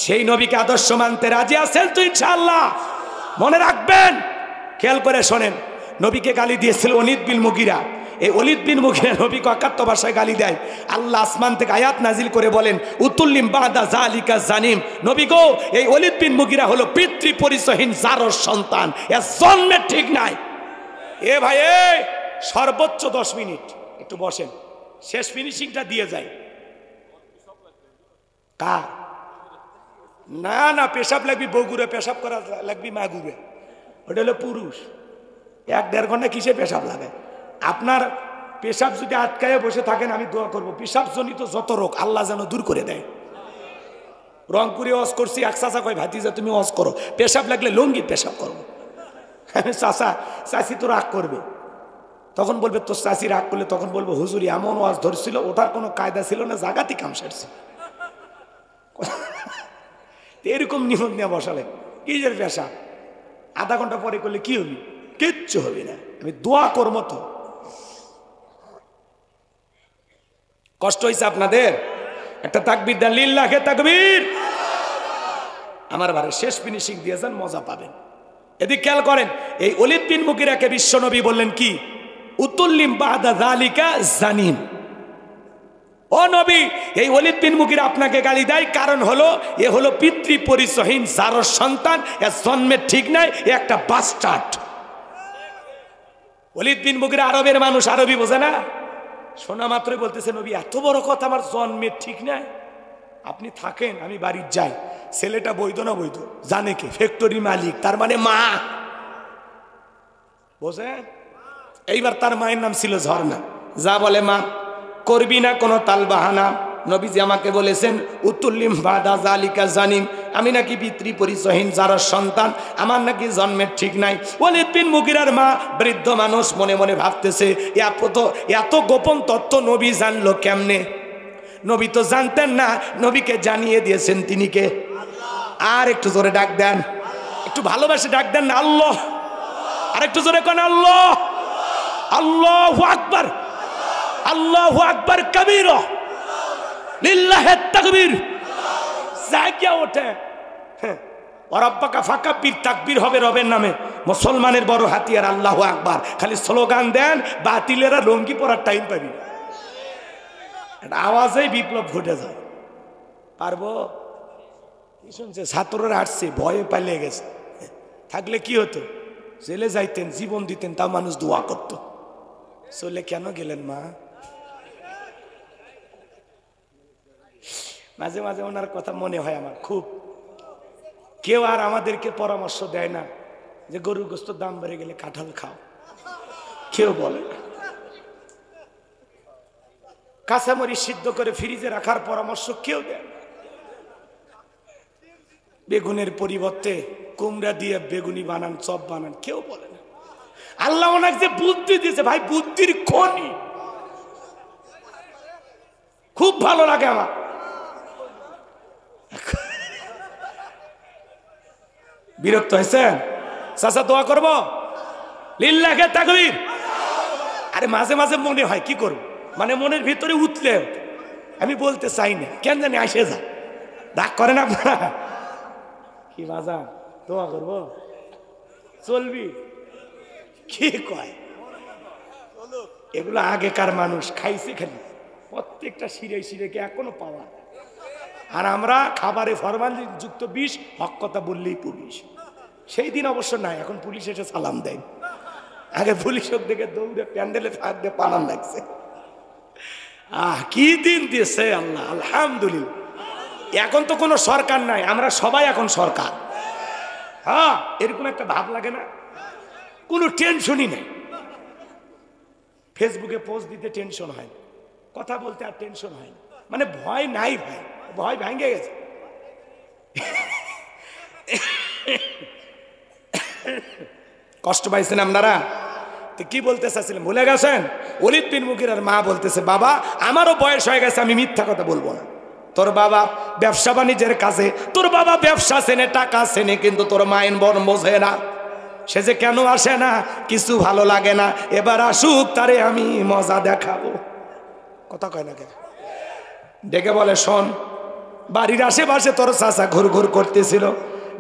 সেই নবীকে আদর্শ মানতে রাজি আছেন তো ইনশাআল্লাহ? মনে রাখবেন, খেয়াল করে শোনেন। নবীকে গালি দিয়েছিল ওলীদ বিন মুগীরা। এই ওলীদ বিন মুগীরা নবীকে অকাট্য ভাষায় গালি দেয়। আল্লাহ আসমান থেকে আয়াত নাজিল করে বলেন উতুল্লিম বাদা জালিকা জানিম। নবী গো, এই ওলীদ বিন মুগীরা হলো পিতৃ পরিচয়হীন জারর সন্তান, এর জন্মের ঠিক নাই। এ ভাই, সর্বোচ্চ 10 মিনিট একটু বসেন, শেষ ফিনিশিংটা দিয়ে যায়। কার? না না, পেশাব লাগবি বগুড়ে, পেশাব করা লাগবি মাগুরে, ওটা হলো পুরুষ। 1-1.5 ঘন্টা কিসে পেশাব লাগে? আপনার পেশাব যদি আটকায় বসে থাকেন, আমি দোয়া করবো পেশাব জনিত যত রোগ আল্লাহ যেন দূর করে দেয়। রংপুরে ওয়াজ করছি, এক চাচা কয় ভাতিজা তুমি ওয়াজ করো, পেশাব লাগলে লুঙ্গি পেশাব করবো। চাচা চাচি তো রাগ করবে, তখন বলবে তোর চাচি রাগ করলে, তখন বলবো হুজুরি এমন ওয়াজ ধরছিল, ওটার কোনো কায়দা ছিল না, জাগাতি কাম সারছে। এরকম নিয়ম নিয়ে বসালে কিসের পেশাব? আধা ঘন্টা পরে করলে কি হবি? কিচ্ছু হবে না। আমি দোয়া করবো তো। কষ্ট হয়েছে আপনাদের? একটা তাকবীর দেন, লিল্লাহে তাকবীর। আমার ভাই শেষ ফিনিশিং দিয়েছেন, মজা পাবেন। এদিক খেয়াল করেন, এই ওলীদ বিন মুগীরাকে বিশ্বনবী বললেন কি? উতুল্লিম বাদা যালিকা জানিম। ও নবী, এই ওলীদ বিন মুগীরা আপনাকে গালি দেয়, কারণ হলো এ হলো পিতৃ পরিচয়হীন জারজ সন্তান, এর জন্মের ঠিক নাই, এ একটা বাস্টার্ড। ওলীদ বিন মুগীরা আরবের মানুষ, আরবি বোঝে না, শোনা মাত্রই বলতেছে নবী এত বড় কথা, আমার জন্মের ঠিক নাই, আপনি থাকেন আমি বাড়ির যাই। ছেলেটা বৈধ না বৈধ জানে কে? ফ্যাক্টরি মালিক, তার মানে মা, বোঝেন? এইবার তার মায়ের নাম ছিল ঝর্ণা। যা বলে মা, করবি না কোনো তাল বাহানা, নবীজি আমাকে বলেছেন উতুল্লিম বাদা জালিকা জানিম, আমি নাকি পিতৃ পরিচয়হীন যারা সন্তান, আমার নাকি জন্মের ঠিক নাই। ওলীদ বিন মুগীরার মা বৃদ্ধ মানুষ মনে মনে ভাবতেছে এত গোপন তথ্য নবী জানলো কেমনে? নবী তো জানতেন না, নবীকে জানিয়ে দিয়েছেন তিনি কে? আর একটু জোরে ডাক দেন, একটু ভালোবাসে ডাক দেন না, আল্লাহ। আর একটু জোরে কোন আল্লাহ, আল্লাহু আকবার, আল্লাহু আকবার কবীরা, লিল্লাহি তাকবীর। জায়গা ওঠে ওরাব্বাকা ফাকাব্বির, তাকবীর হবে রবের নামে। মুসলমানের বড় হাতিয়ার আল্লাহু আকবার। খালি স্লোগান দেন, বাতিলেরা লঙ্গি পরার টাইম পাবি না, আওয়াজেই বিপ্লব ঘটে যায়। পারবো? কি শুনছে? ছাত্ররা আসছে, ভয়ে পালিয়ে গেছে। থাকলে কি হতো? জেলে যাইতেন, জীবন দিতেন, তা মানুষ দোয়া করত। চলে কেন গেলেন মা? মাঝে মাঝে ওনার কথা মনে হয় আমার খুব। কেউ আর আমাদেরকে পরামর্শ দেয় না যে গরুর গোস্তের দাম বেড়ে গেলে কাঁঠাল খাও, কেউ বলে না। কাঁচামরিচ সিদ্ধ করে ফ্রিজে রাখার পরামর্শ কেউ দেয় না। বেগুনের পরিবর্তে কুমড়া দিয়ে বেগুনি বানান, চপ বানান, কেউ বলে না। আল্লাহ ওনাকে যে বুদ্ধি দিয়েছে, ভাই বুদ্ধির খনি, খুব ভালো লাগে আমার। বিরক্ত হয়েছেন? চাচা দোয়া করবো, লিল্লাহি তাকবীর। আরে মাঝে মাঝে মনে হয় কি করব, মানে মনের ভিতরে উঠলে আমি বলতে চাই না, কেন জানি আসে যা। রাগ করেন আপনারা? কি বাজান, দোয়া করবো, চলবি? কি কয় এগুলো? আগেকার মানুষ খাইছে, খালি প্রত্যেকটা শিরে শিরেকে এখনো পাওয়া। আর আমরা খাবারে ফরমালিন যুক্ত বিষ, হক কথা বললেই পুলিশ। সেই দিন অবশ্য নাই, এখন পুলিশ এসে সালাম দেয়। আগে পুলিশ দেখে দৌড়ে প্যান্ডেলে ফাঁক দিয়ে পালান লাগছে। কি দিন দিয়েছে আল্লাহ, আলহামদুলিল্লাহ। এখন তো কোনো সরকার নাই, আমরা সবাই এখন সরকার। হ্যাঁ, এরকম একটা ভাব লাগে না? কোনো টেনশনই নেই। ফেসবুকে পোস্ট দিতে টেনশন হয়, কথা বলতে আর টেনশন হয় না, মানে ভয় নাই ভাই, ভয় ভেঙে গেছে। কষ্ট পাইছেন আপনারা? তো কি বলতে চাচ্ছিলেন ভুলে গেছেন? ওলীদ বিন মুগীরার মা বলতেছে, বাবা আমারও বয়স হয়ে গেছে, আমি মিথ্যা কথা বলবো না। তোর বাবা ব্যবসা বাণিজ্যের কাছে, তোর বাবা ব্যবসা চেনে, টাকা চেনে, কিন্তু তোর মায়ের বন বোঝে না। সে যে কেন আসে না, কিছু ভালো লাগে না, এবার আসুক, তারে আমি মজা দেখাবো। কথা কয় না কেন? ডেকে বলে, শোন, বাড়ির আশেপাশে তোর চাচা ঘুর ঘুর করতেছিল,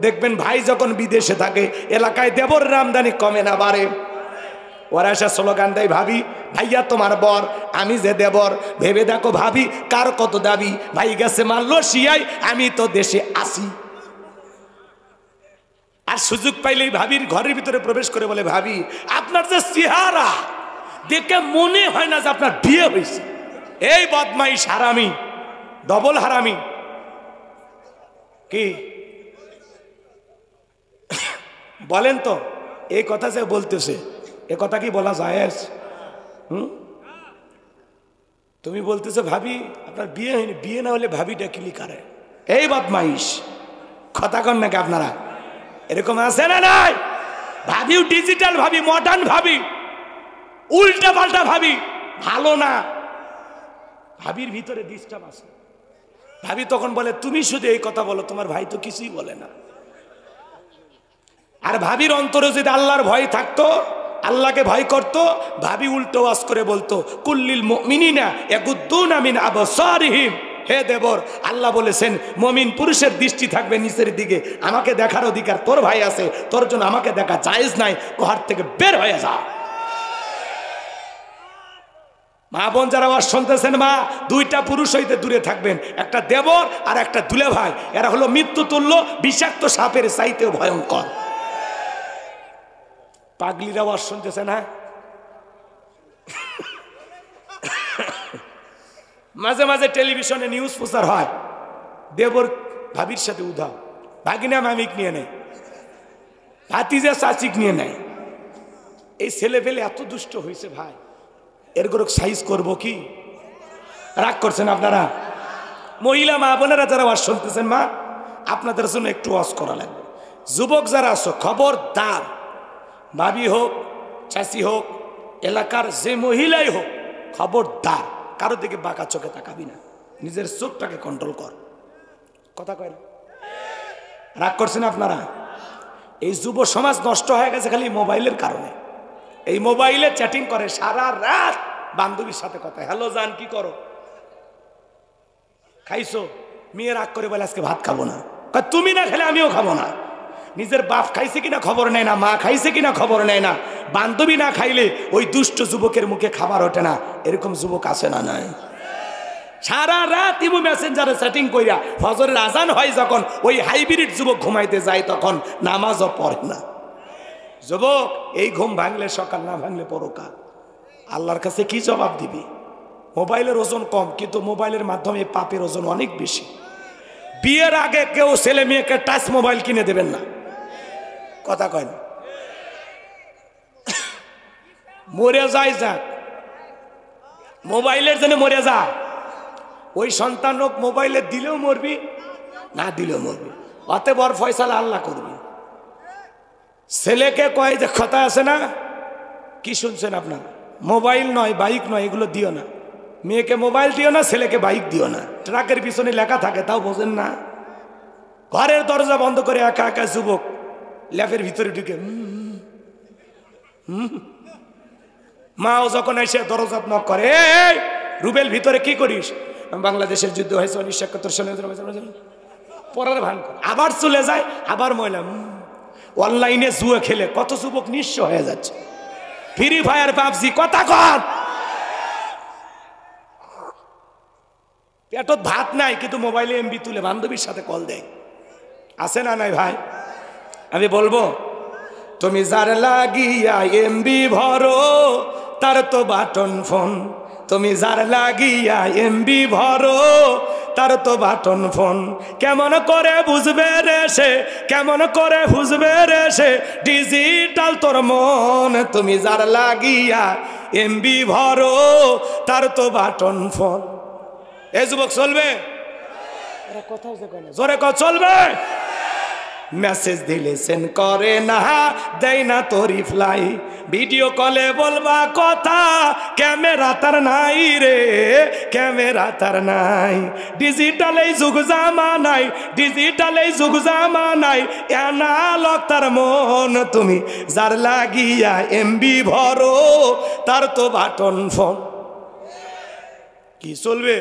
দেখবেন ভাই যখন বিদেশে থাকে এলাকায় দেবর আমদানি কমে না বাড়ে। ওরা এসে স্লোগান দেয়, ভাবি ভাইয়া তোমার বর, আমি যে দেবর, ভেবে দেখো ভাবি কার কত দাবি, ভাই গেছে মারলো শিয়াই, আমি তো দেশে আসি। আর সুযোগ পাইলেই ভাবির ঘরের ভিতরে প্রবেশ করে বলে, ভাবি আপনার যে চেহারা দেখে মনে হয় না যে আপনার বিয়ে হয়েছে। এই বদমাইশ হারামি, ডবল হারামি। কি বলেন তো? এই কথা যে বলতেছে, এ কথা কি বলা যায়? তুমি বলতেছো ভাবি আপনার বিয়ে হয়নি, বিয়ে না হলে ভাবিটা কিলি করে। এই বদমাইশ, কথা কন নাকি আপনারা? এরকম আছে না নাই? ভাবিও ডিজিটাল ভাবি, মডার্ন ভাবি, উল্টা পাল্টা ভাবি, ভালো না। ভাবির ভিতরে ডিস্টার্ব আছে। ভাবি তখন বলে, তুমি শুধু এই কথা বলো, তোমার ভাই তো কিছুই বলে না। আর ভাবির অন্তরে যদি আল্লাহর ভয় থাকতো, আল্লাহকে ভয় করতো, ভাবি উল্টো ওয়াজ করে বলতো, কুল্লিল মুমিনিনা ইয়াগুদ্দুনা মিন আবসারিহিম। হে দেবর, আল্লাহ বলেছেন মুমিন পুরুষের দৃষ্টি থাকবে নিচের দিকে, আমাকে দেখার অধিকার তোর ভাই আছে, তোর জন্য আমাকে দেখা জায়েজ নাই, ঘর থেকে বের হয়ে যা। মা বোন যারা আওয়াজ শুনতেছেন, মা দুইটা পুরুষ হইতে দূরে থাকবেন, একটা দেবর আর একটা দুলে ভাই। এরা হলো মৃত্যু তুল্য, বিষাক্ত সাপের চাইতেও ভয়ঙ্কর। পাগলির আওয়াজ শুনতেছে না? মাঝে মাঝে টেলিভিশনে নিউজ প্রচার হয়, দেবর ভাবির সাথে উধাও, ভাগিনা মামিক নিয়ে নেয়, ভাতিজা চাচিক নিয়ে নেয়। এই ছেলে পেলে এত দুষ্ট হয়েছে ভাই, এর গরক সাইজ করবো কি? রাগ করছেন আপনারা? মহিলা মা বোনেরা যারা ওয়াজ শুনতেছেন, মা আপনাদের জন্য একটু ওয়াজ করা লাগবে। যুবক যারা আছো, খবরদার, ভাবি হোক চাচি হোক এলাকার যে মহিলাই হোক, খবরদার কারো দিকে বাঁকা চোখে তাকাবি না, নিজের চোখটাকে কন্ট্রোল কর। কথা কয় না? রাগ করছেন আপনারা? এই যুব সমাজ নষ্ট হয়ে গেছে খালি মোবাইলের কারণে। এই মোবাইলে চ্যাটিং করে সারা রাত, বান্ধবীর সাথে কথা, হ্যালো জান কি করো, খাইছো? মেয়ে রাগ করে বলে আজকে ভাত খাবো না। তুমি না খেলে আমিও খাবো না। নিজের বাপ খাইছে কিনা খবর নেয় না, মা খাইছে কিনা খবর নেয় না। বান্ধবী না খাইলে ওই দুষ্ট যুবকের মুখে খাবার ওঠে না। এরকম যুবক আছে না নাই? সারা রাত ইমো মেসেঞ্জারে সেটিং কইরা ফজরের আজান হয় যখন, ওই হাইব্রিড যুবক ঘুমাইতে যায় তখন নামাজও পড়ে না। যুবক, এই ঘুম ভাঙলে সকাল, না ভাঙলে পরকাল। আল্লাহর কাছে কি জবাব দিবি? মোবাইলের ওজন কম, কিন্তু মোবাইলের মাধ্যমে পাপের ওজন অনেক বেশি। বিয়ের আগে কেউ ছেলে মেয়েকে টাচ মোবাইল কিনে দেবেন না। কথা কয় না? মরে যায় যাক, মোবাইলের জন্য মরে যা। ওই সন্তান মোবাইলে দিলেও মরবি, না দিলেও মরবি। অতে বড় ফয়সালা আল্লাহ করবি। ছেলেকে কয় যে কথা আছে না, কি শুনছেন আপনারা? মোবাইল নয়, বাইক নয়, এগুলো দিও না। মেয়েকে মোবাইল দিও না, ছেলেকে বাইক দিও না। ট্রাকের পিছনে লেখা থাকে, তাও বোঝেন না। ঘরের দরজা বন্ধ করে একা একা যুবক ল্যাপের ভিতরে ঢুকে মাও যখন এসে দরজা নক করে, রুবেল ভিতরে কি করিস? বাংলাদেশের যুদ্ধ হয়েছে 1971 সালে, পড়ার ভান করে আবার চলে যায়। আবার মহিলা অনলাইনে জুয়া খেলে কত যুবক নিঃস্ব হয়ে যাচ্ছে। ফ্রি ফায়ার, পাবজি, কথা কর। পেটত ভাত নাই কিন্তু মোবাইলে এমবি তুলে বান্ধবীর সাথে কল দেয়। আছে না নাই ভাই? আমি বলবো, তুমি যার লাগিয়া এমবি ভরো তার তো বাটন ফোন। তুমি যার লাগিয়া এমবি ভরো তার তো বাটন ফোন। কেমন করে বুঝবে রে সে, কেমন করে বুঝবে রে সে ডিজিটাল তোর মন। তুমি যার লাগিয়া এমবি ভরো তার তো বাটন ফোন। এ যুবক চলবে? কথা জোরে কথা চলবে? মেসেজ দিলে সেন্ড করে না, দেয় না তো রিপ্লাই। ভিডিও কলে বলবা কথা, ক্যামেরা তার নাই রে, ক্যামেরা তার নাই। ডিজিটাল এই যুগ জামানাই, ডিজিটাল এই যুগ জামানাই, অ্যানালগ তার মন। তুমি যার লাগিয়া এমবি ভরো তার তো বাটন ফোন। কি চলবে?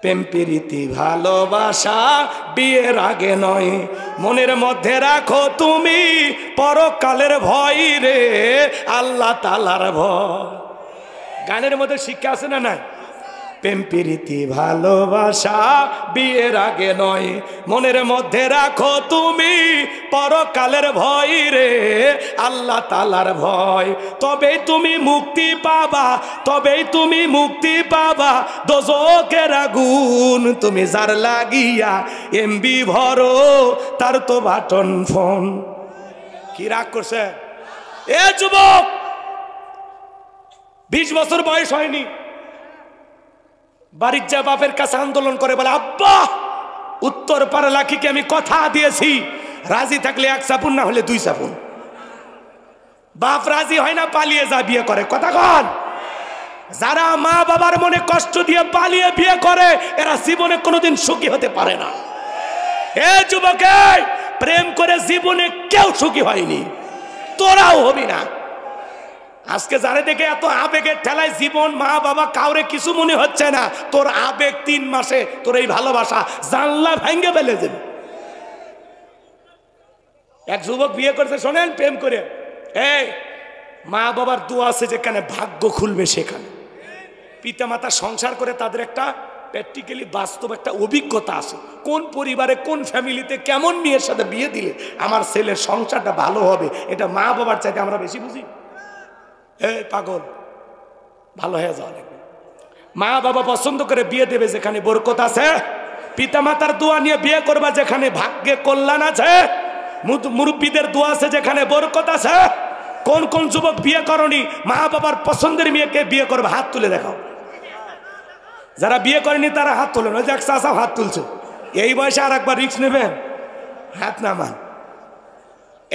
প্রেম প্রীতি ভালোবাসা বিয়ের আগে নয়, মনের মধ্যে রাখো তুমি পরকালের ভয় রে, আল্লাহ তাআলার ভয়। গানের মধ্যে শিক্ষা আছে না নাই? প্রেম প্রীতি ভালোবাসা বিয়ের আগে নয়, মনের মধ্যে রাখো তুমি পরকালের ভয় রে, আল্লাহ তাআলার ভয়। তবেই তুমি মুক্তি পাবা, তবেই তুমি মুক্তি পাবা দোজখের আগুন। তুমি যার লাগিয়া এমবি ভরো তার তো বাটন ফোন। কি রাগ করছে? এ যুবক, 20 বছর বয়স হয়নি, বাড়ির যা বাপের কাছে আন্দোলন করে বলে, আব্বা উত্তর পাড়া লাখিকে আমি কথা দিয়েছি, রাজি থাকলে 1 চাপুন, না হলে 2 চাপুন। বাপ রাজি হয় না, পালিয়ে যা বিয়ে করে। কথা কন। যারা মা বাবার মনে কষ্ট দিয়ে পালিয়ে বিয়ে করে, এরা জীবনে কোনোদিন সুখী হতে পারে না। এ যুবকে, প্রেম করে জীবনে কেউ সুখী হয়নি, তোরাও হবি না। আজকে যারে দেখে এত আবেগের ঠেলায় জীবন, মা বাবা কাউরে কিছু মনে হচ্ছে না। তোর আবেগ 3 মাসে তোর এই ভালোবাসা জানলা ভেঙে ফেলে যাবে। এক যুবক বিয়ে করতে, শোনেন, প্রেম করে, এই মা বাবার দোয়া আছে যেখানে ভাগ্য খুলবে সেখানে। পিতামাতা সংসার করে তাদের একটা প্র্যাকটিক্যালি বাস্তব একটা অভিজ্ঞতা আছে, কোন পরিবারে কোন ফ্যামিলিতে কেমন মেয়ের সাথে বিয়ে দিলে আমার ছেলের সংসারটা ভালো হবে, এটা মা বাবার চাইতে আমরা বেশি বুঝি। পাগল, ভালো হয়ে যাওয়া লাগবে। মা বাবা পছন্দ করে বিয়ে দেবে যেখানে বরকত আছে, পিতামাতার দোয়া নিয়ে বিয়ে করবা যেখানে ভাগ্যে কল্যাণ আছে, মুরব্বীদের দোয়া আছে যেখানে বরকত আছে। কোন কোন যুবক বিয়ে করনি, মা বাবার পছন্দের মেয়েকে বিয়ে করবে, হাত তুলে দেখাও। যারা বিয়ে করেনি তারা হাত তোলেন, ওই যে এক চাচা হাত তুলছে। এই বয়সে আর একবার রিস্ক নেবেন, হাত নামান।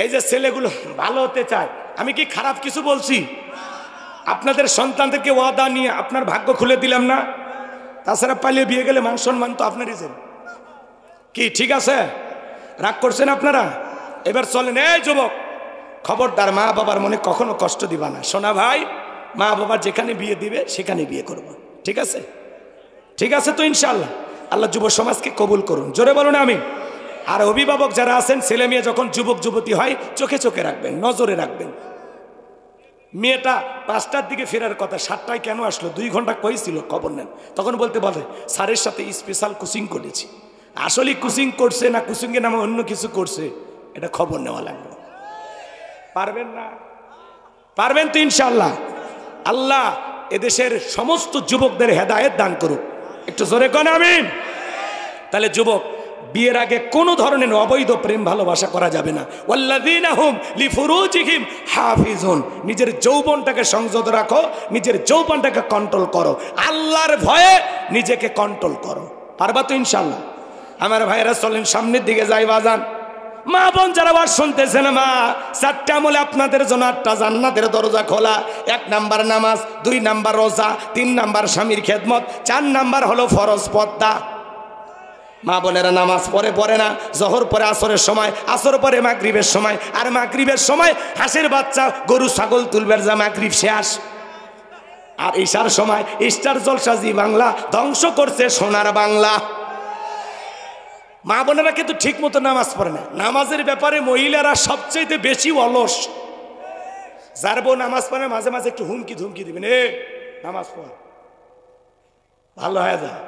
এই যে ছেলেগুলো ভালো হতে চায়, আমি কি খারাপ কিছু বলছি? আপনাদের সন্তানদেরকে ওয়াদা নিয়ে আপনার ভাগ্য খুলে দিলাম না, তাছাড়া পালিয়ে বিয়ে গেলে মান সম্মান তো আপনারই যাবে। কি ঠিক আছে? রাগ করছেন আপনারা? এবার চলেন। এই যুবক, খবরদার মা বাবার মনে কখনো কষ্ট দিবা না। শোনা ভাই, মা বাবা যেখানে বিয়ে দিবে সেখানে বিয়ে করব, ঠিক আছে? ঠিক আছে তো ইনশাআল্লাহ। আল্লাহ যুব সমাজকে কবুল করুন, জোরে বলুন আমিন। আর অভিভাবক যারা আছেন, ছেলে মেয়ে যখন যুবক যুবতী হয় চোখে চোখে রাখবেন, নজরে রাখবেন। মেয়েটা 5টার দিকে ফেরার কথা, 7টায় কেন আসলো? 2 ঘন্টা কই ছিল খবর নেন। তখন বলতে বলে স্যারের সাথে স্পেশাল কোচিং করেছি। আসলে কোচিং করছে না কোচিংয়ের নামে অন্য কিছু করছে, এটা খবর নেওয়া লাগবে। পারবেন না? পারবেন তো ইনশাআল্লাহ। আল্লাহ এদেশের সমস্ত যুবকদের হেদায়েত দান করুক, একটু জোরে কোন আমিন। তাহলে যুবক, বিয়ের আগে কোনো ধরনের অবৈধ প্রেম ভালোবাসা করা যাবে না। ওয়াল্লাযীনা হুম লিফুরুজিহিম হাফিজুন। নিজের যৌবনটাকে সংযত রাখো, নিজের যৌবনটাকে কন্ট্রোল করো, আল্লাহর ভয়ে নিজেকে কন্ট্রোল করো। পারবা তো ইনশাআল্লাহ? আমার ভাইয়েরা চলেন সামনের দিকে যাই। বাজান মা বোন যারা আবার শুনতেছেন, মা 4টা আমলে আপনাদের জন্য 8টা জান্নাতের দরজা খোলা। 1 নাম্বার নামাজ, 2 নাম্বার রোজা, 3 নাম্বার স্বামীর খেদমত, 4 নাম্বার হলো ফরজ পর্দা। মা বোনেরা নামাজ পড়ে না, জোহর পরে আসরের সময়, আসর পরে মাগরিবের সময়, আর মাগরিবের সময় হাঁসের বাচ্চা গরু ছাগল তুলবের যা মাগরিব শেষ। আর ঈশার সময় স্টার জলসা জি বাংলা ধ্বংস করছে সোনার বাংলা। মা বোনেরা কিন্তু ঠিক মতো নামাজ পড়ে না। নামাজের ব্যাপারে মহিলারা সবচেয়ে বেশি অলস। যার বউ নামাজ পড়ে মাঝে মাঝে একটু হুমকি ধুমকি দিবেন, এ নামাজ পড়, ভালো হয়ে যায়,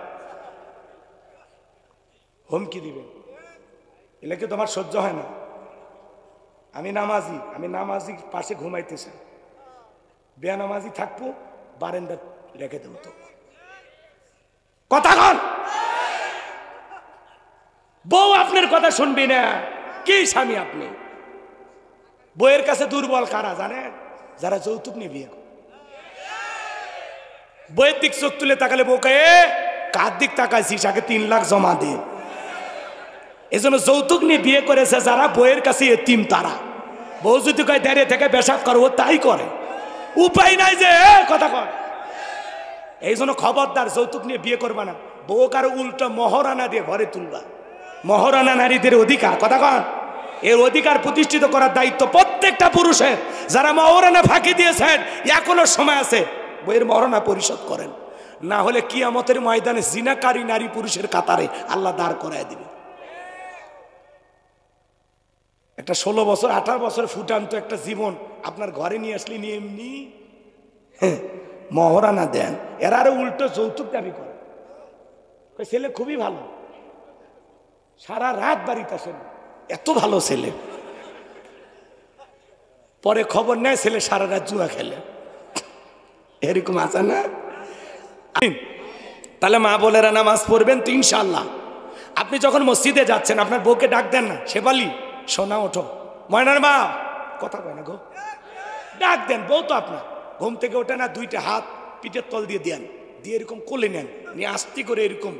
হুমকি দিবেন। এলে কি তোমার সহ্য হয় না? আমি নামাজি পাশে ঘুমাইতে চাই, বেনামাজি থাকবো, বারান্দা রেখে দেব তো। কথা কন, বউ আপনার কথা শুনবি না। কি স্বামী আপনি? বউয়ের কাছে দুর্বল কারা জানেন? যারা যৌতুক নিয়ে বিয়ে করে। বইয়ের দিক চোখ তুলে তাকালে বউকে, কার দিক তাকাইছিস, আগে 3 লাখ জমা দে। এজন্য যৌতুক নিয়ে বিয়ে করেছে যারা, বইয়ের কাছে এতিম তারা। বউ যদি কয় দাঁড়িয়ে থেকে পেশাব করো, তাই করে, উপায় নাই যে কথা কয়। এই জন্য খবরদার, যৌতুক নিয়ে বিয়ে করবা না। বউ কারো উল্টো মহারানা দিয়ে ঘরে তুলবা। মহারানা নারীদের অধিকার, কথা কন। এর অধিকার প্রতিষ্ঠিত করার দায়িত্ব প্রত্যেকটা পুরুষের। যারা মহারানা ফাঁকি দিয়েছেন, এখনো সময় আছে, বইয়ের মহারানা পরিশোধ করেন, না হলে কিয়ামতের ময়দানে জিনাকারী নারী পুরুষের কাতারে আল্লাহ দাঁড় করায় দিবে। একটা 16 বছর 18 বছর ফুটান্ত একটা জীবন আপনার ঘরে নিয়ে আসলে নিয়ে এমনি মহারানা দেন, এরা আরো উল্টো যৌতুক দাবি করে। ছেলে খুবই ভালো, সারা রাত বাড়িতে আসেন, এত ভালো ছেলে। পরে খবর নেয় ছেলে সারা রাত জুয়া খেলে, এরকম আছে না? তাহলে মা বোনেরা নামাজ পড়বেন তো ইনশাআল্লাহ। আপনি যখন মসজিদে যাচ্ছেন, আপনার বউকে ডাক দেন না, শেফালি সোনা ওঠো, ময়নার মা, কথা কয় না গো, ডাক দেন। বউ তো আপনার ঘুম থেকে ওঠে না, 2টা হাত পিঠের তল দিয়ে দেন, দিয়ে এরকম কোলে নেন, নিয়ে আস্তে করে এরকম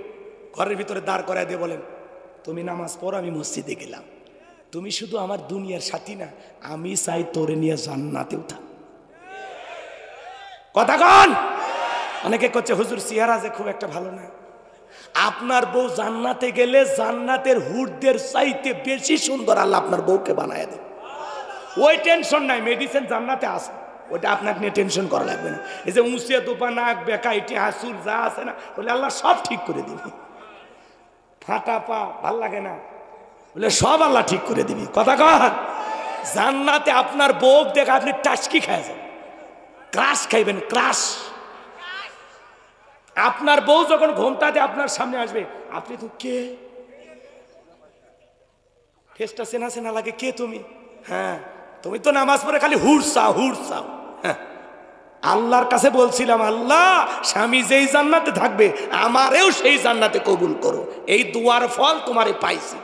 ঘরের ভিতরে দাঁড় করায় দিয়ে বলেন, তুমি নামাজ পড়ো, আমি মসজিদে গেলাম, তুমি শুধু আমার দুনিয়ার সাথী না, আমি চাই তোরে নিয়ে জান্নাতে উঠা। কথা কন। অনেকে করছে হুজুর চেহারা যে খুব একটা ভালো না। আপনার বউ জান্নাতে গেলে জান্নাতের হুরদের চাইতে বেশি সুন্দর আল্লাহ আপনার বউকে বানায় দেবে। ওই টেনশন নাই, মেডিসিন জান্নাতে আছে, ওটা আপনাকে নিয়ে টেনশন করা লাগবে না। এই যে উঁচিয়ে দোপা নাক বেকা ইটি হাসুর যা আছে না, বলে আল্লাহ সব ঠিক করে দিবে। ফাটা পা ভাল লাগে না, বলে সব আল্লাহ ঠিক করে দিবি। কথা কন। জান্নাতে আপনার বউ দেখে আপনি টাচকি খাইছেন, ক্রাশ খাইবেন, ক্রাশ। আপনার বউ যখন ঘোমটাতে আপনার সামনে আসবে, আপনি তো কে, ফেসটা চেনা চেনা লাগে, কে তুমি? হ্যাঁ, তুমি তো নামাজ পড়ে খালি হুড় চাও, হুড় চাও। হ্যাঁ, আল্লাহর কাছে বলছিলাম, আল্লাহ স্বামী যেই জান্নাতে থাকবে আমারেও সেই জান্নাতে কবুল করো। এই দুয়ার ফল তোমারে পাইছি,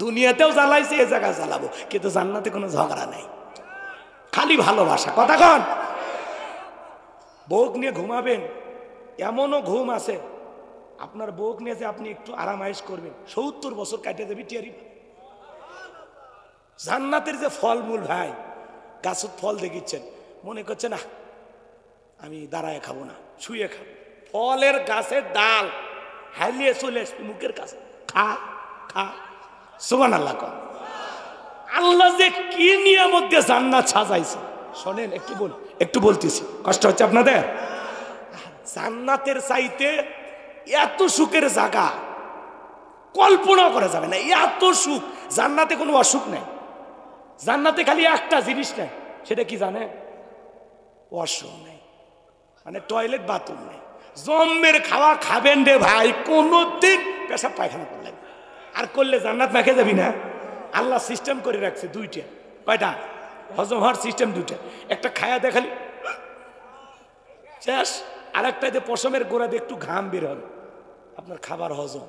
দুনিয়াতেও জ্বালাইছি, এ জায়গায় জ্বালাবো, কিন্তু জান্নাতে কোনো ঝগড়া নাই, খালি ভালোবাসা। কথা কন। বউ নিয়ে ঘুমাবেন, এমনও ঘুম আছে আপনার বউ নিয়ে যে আপনি একটু আরামায়েশ করবেন, 70 বছর কাটিয়ে দেবে টিয়ারি। জান্নাতের যে ফলমূল ভাই, গাছের ফল দেখিচ্ছেন, মনে করছে না আমি দাঁড়ায় খাবো না, শুয়ে খাবো। ফলের গাছের ডাল হাইলিয়ে চলে আসবে মুখের কাছে, খা খা। সুবহানাল্লাহ। আল্লাহ যে কি নিয়ামত দিয়ে জান্নাত সাজাইছে শোনেন, একটু বলতেছি, কষ্ট হচ্ছে আপনাদের? জান্নাতের চাইতে এত সুখের জায়গা কল্পনা করা যাবে না, এত সুখ। জান্নাতে কোনো অসুখ নাই, জান্নাতে খালি একটা জিনিস নাই, সেটা কি জানে? ওয়াশরুম নেই, মানে টয়লেট বাথরুম নেই। জম্মের খাওয়া খাবেন রে ভাই, কোনোদিন পেশাব পায়খানা করলেন আর করলে জান্নাত মেখে যাবি না। আল্লাহ সিস্টেম করে রাখছে দুইটা। কয়টা? হজম হওয়ার সিস্টেম দুইটা। একটা খায়া দেখালি শেষ, আর একটাতে পশমের গোড়া দিয়ে একটু ঘাম বের হবে, আপনার খাবার হজম।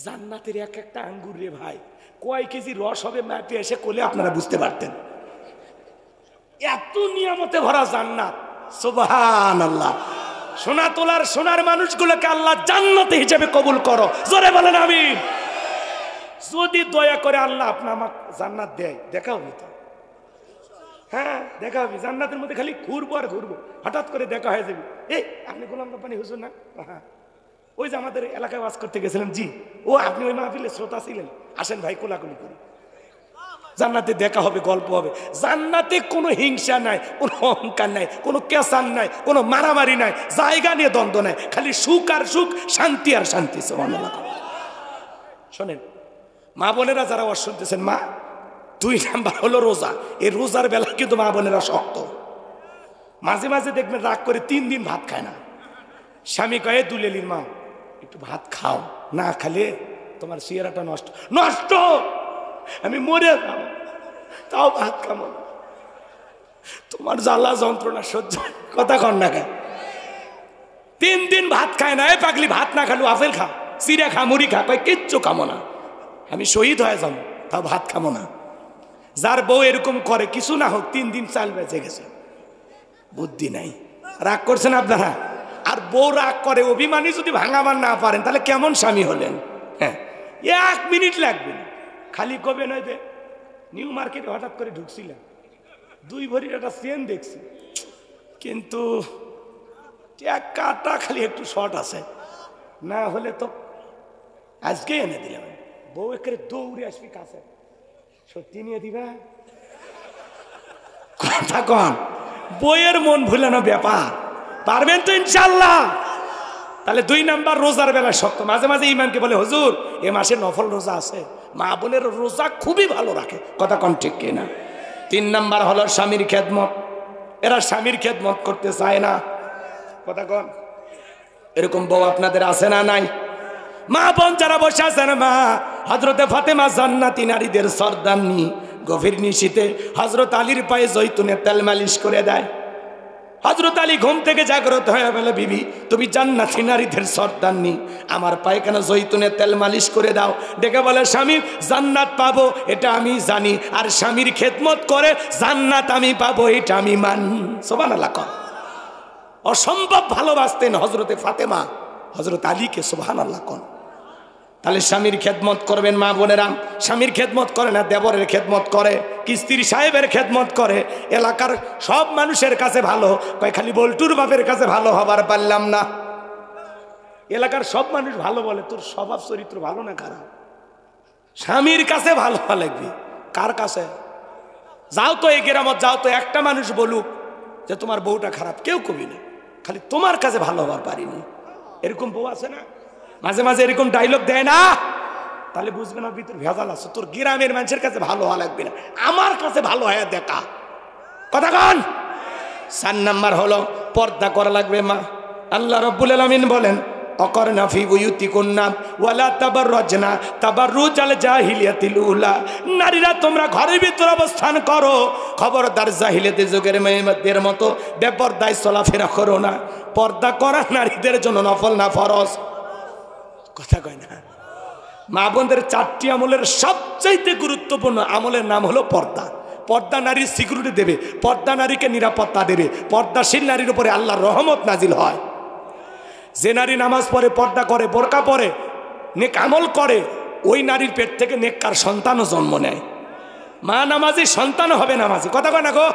জান্নাতের এক একটা আঙ্গুর রে ভাই, কয় কেজি রস হবে মাপে এসে কোলে আপনারা বুঝতে পারতেন। এত নিয়ামতে ভরা জান্নাত, সুবহানাল্লাহ। সোনা তোলার সোনার মানুষগুলোকে আল্লাহ জান্নাতে হিসেবে কবুল করো, জোরে বলেন আমিন। যদি দয়া করে আল্লাহ আপনা আমাকে জান্নাত দেয়, দেখা হবে তো। হ্যাঁ, দেখা হবে। জান্নাতের মধ্যে খালি ঘুরবো আর ঘুরবো, হঠাৎ করে দেখা হয়ে যাবে। এই আপনি গোলাম রব্বানী হুজুর না? হ্যাঁ, ওই যে আমাদের এলাকায় ওয়াজ করতে গেছিলাম। জি, ও আপনি ওই মাহফিলে শ্রোতা ছিলেন, আসেন ভাই কোলাকুলি করি। জান্নাতে দেখা হবে, গল্প হবে। জান্নাতে কোনো হিংসা নাই, কোনো অহংকার নাই, কোনো কেসান নাই, কোনো মারামারি নাই, জায়গা নিয়ে দ্বন্দ্ব নাই, খালি সুখ আর সুখ, শান্তি আর শান্তি। সুবহানাল্লাহ। শোনেন মা বোনেরা যারা ওয়াজ শুনতেছেন, মা 2 নাম্বার হলো রোজা। এই রোজার বেলা কিন্তু মা বোনেরা শক্ত। মাঝে মাঝে দেখবেন রাগ করে 3 দিন ভাত খায় না। স্বামী কয়ে দুলেলির মা একটু ভাত খাও, না খালে তোমার চেহারাটা নষ্ট। নষ্ট আমি মরে যাবো, তাও ভাত খাবো না, তোমার জ্বালা যন্ত্রণা সহ্য। কথা কন না কেন? 3 দিন ভাত খায় না। এ পাগলি, ভাত না খালু আপেল খা, চিড়া খা, মুড়ি খা। কয় কিচ্ছু খামো না, আমি শহীদ হয়ে যাবো, তাও ভাত খাবো না। যার বউ এরকম করে, কিছু না হোক 3 দিন চাল বেঁচে গেছে, বুদ্ধি নাই। রাগ করছেন আপনারা? আর বউ রাগ করে, অভিমানী যদি ভাঙাবার না পারেন তাহলে কেমন স্বামী হলেন? হ্যাঁ, 1 মিনিট লাগবে না, খালি কবে নয় যে নিউ মার্কেটে হঠাৎ করে ঢুকছিলাম, 2 ভরির একটা চেন দেখছি, কিন্তু টাকাটা খালি একটু শর্ট আছে, না হলে তো আজকে এনে দিলাম। বউ একে দৌড়ে আসবি কাছে, সত্যি নিয়ে দিবা? কথা কন। বইয়ের মন ভুলানো ব্যাপার, পারবেন তো ইনশাল্লাহ? তাহলে 2 নাম্বার রোজার বেলা শক্ত। মাঝে মাঝে ইমামকে বলে, হুজুর এ মাসে নফল রোজা আছে। মা বোনের রোজা খুবই ভালো রাখে। কথা কন ঠিক কিনা? 3 নাম্বার হলো স্বামীর খেদমত। এরা স্বামীর খেদমত করতে চায় না। কথা কন। এরকম বউ আপনাদের আছে না নাই? মা বোন যারা বসে আছেন, মা হযরতে ফাতেমা জান্নাতি নারীদের সর্দারনি, গভীর নিশীতে হযরত আলীর পায়ে জৈতুনের তেল মালিশ করে দেয়। হযরত আলী ঘুম থেকে জাগ্রত হয়ে বলে, বিবি তুমি জান্নাতি নারীদের সর্দারনি, আমার পায়ে কেন জৈতুনের তেল মালিশ করে দাও? ডেকে বলে, স্বামী জান্নাত পাবো এটা আমি জানি, আর স্বামীর খেদমত করে জান্নাত আমি পাবো এটা আমি মানি। সুবহানাল্লাহ। অসম্ভব ভালোবাসতেন হযরতে ফাতেমা হযরত আলীকে। সুবহানাল্লাহ। তাহলে স্বামীর খেদমত করবেন মা বোনেরা। স্বামীর খেদমত করে না, দেবরের খেদমত করে, কিস্তির সাহেবের খেদমত করে, এলাকার সব মানুষের কাছে ভালো। কয় খালি বল্টুর বাপের কাছে ভালো হবার পারলাম না। এলাকার সব মানুষ ভালো বলে, তোর স্বভাব চরিত্র ভালো না খারাপ? স্বামীর কাছে ভালো হওয়া লাগবে। কার কাছে? যাও তো এই গ্রামত, যাও তো একটা মানুষ বলুক যে তোমার বউটা খারাপ, কেউ কবি না, খালি তোমার কাছে ভালো হবার পারিনি। এরকম বউ আছে না? মাঝে মাঝে এরকম ডায়লগ দেয় না? তাহলে বুঝবে না ভিতর ভেজাল আছে। তোর গ্রামের মানুষের কাছে ভালো হওয়া লাগবে না, আমার কাছে ভালো হয়ে দেখা। কথা কন। 4 নাম্বার হলো পর্দা করা লাগবে। মা আল্লাহ রাব্বুল আলামিন বলেন অকরনা ফি বুয়ুতিকুন্না ওয়ালা তাবাররাজনা তাবাররুজাল জাহিলিয়াতিল উলা, নারীরা তোমরা ঘরের ভিতর অবস্থান করো, খবরদার জাহিলিয়াতের যুগের মেয়েদের মতো বেপরদায় চলাফেরা করো না। পর্দা করা নারীদের জন্য নফল না ফরজ? কথা কয় না। মা বোনদের 4টি আমলের সবচাইতে গুরুত্বপূর্ণ আমলের নাম হলো পর্দা। পর্দা নারীর সিকিউরিটি দেবে, পর্দা নারীকে নিরাপত্তা দেবে, পর্দাশীল নারীর উপরে আল্লাহর রহমত নাজিল হয়। যে নারী নামাজ পড়ে, পর্দা করে, বোরকা পরে, নেক আমল করে, ওই নারীর পেট থেকে নেককার সন্তানও জন্ম নেয়। মা নামাজি সন্তানও হবে নামাজি। কথা কয় না গো?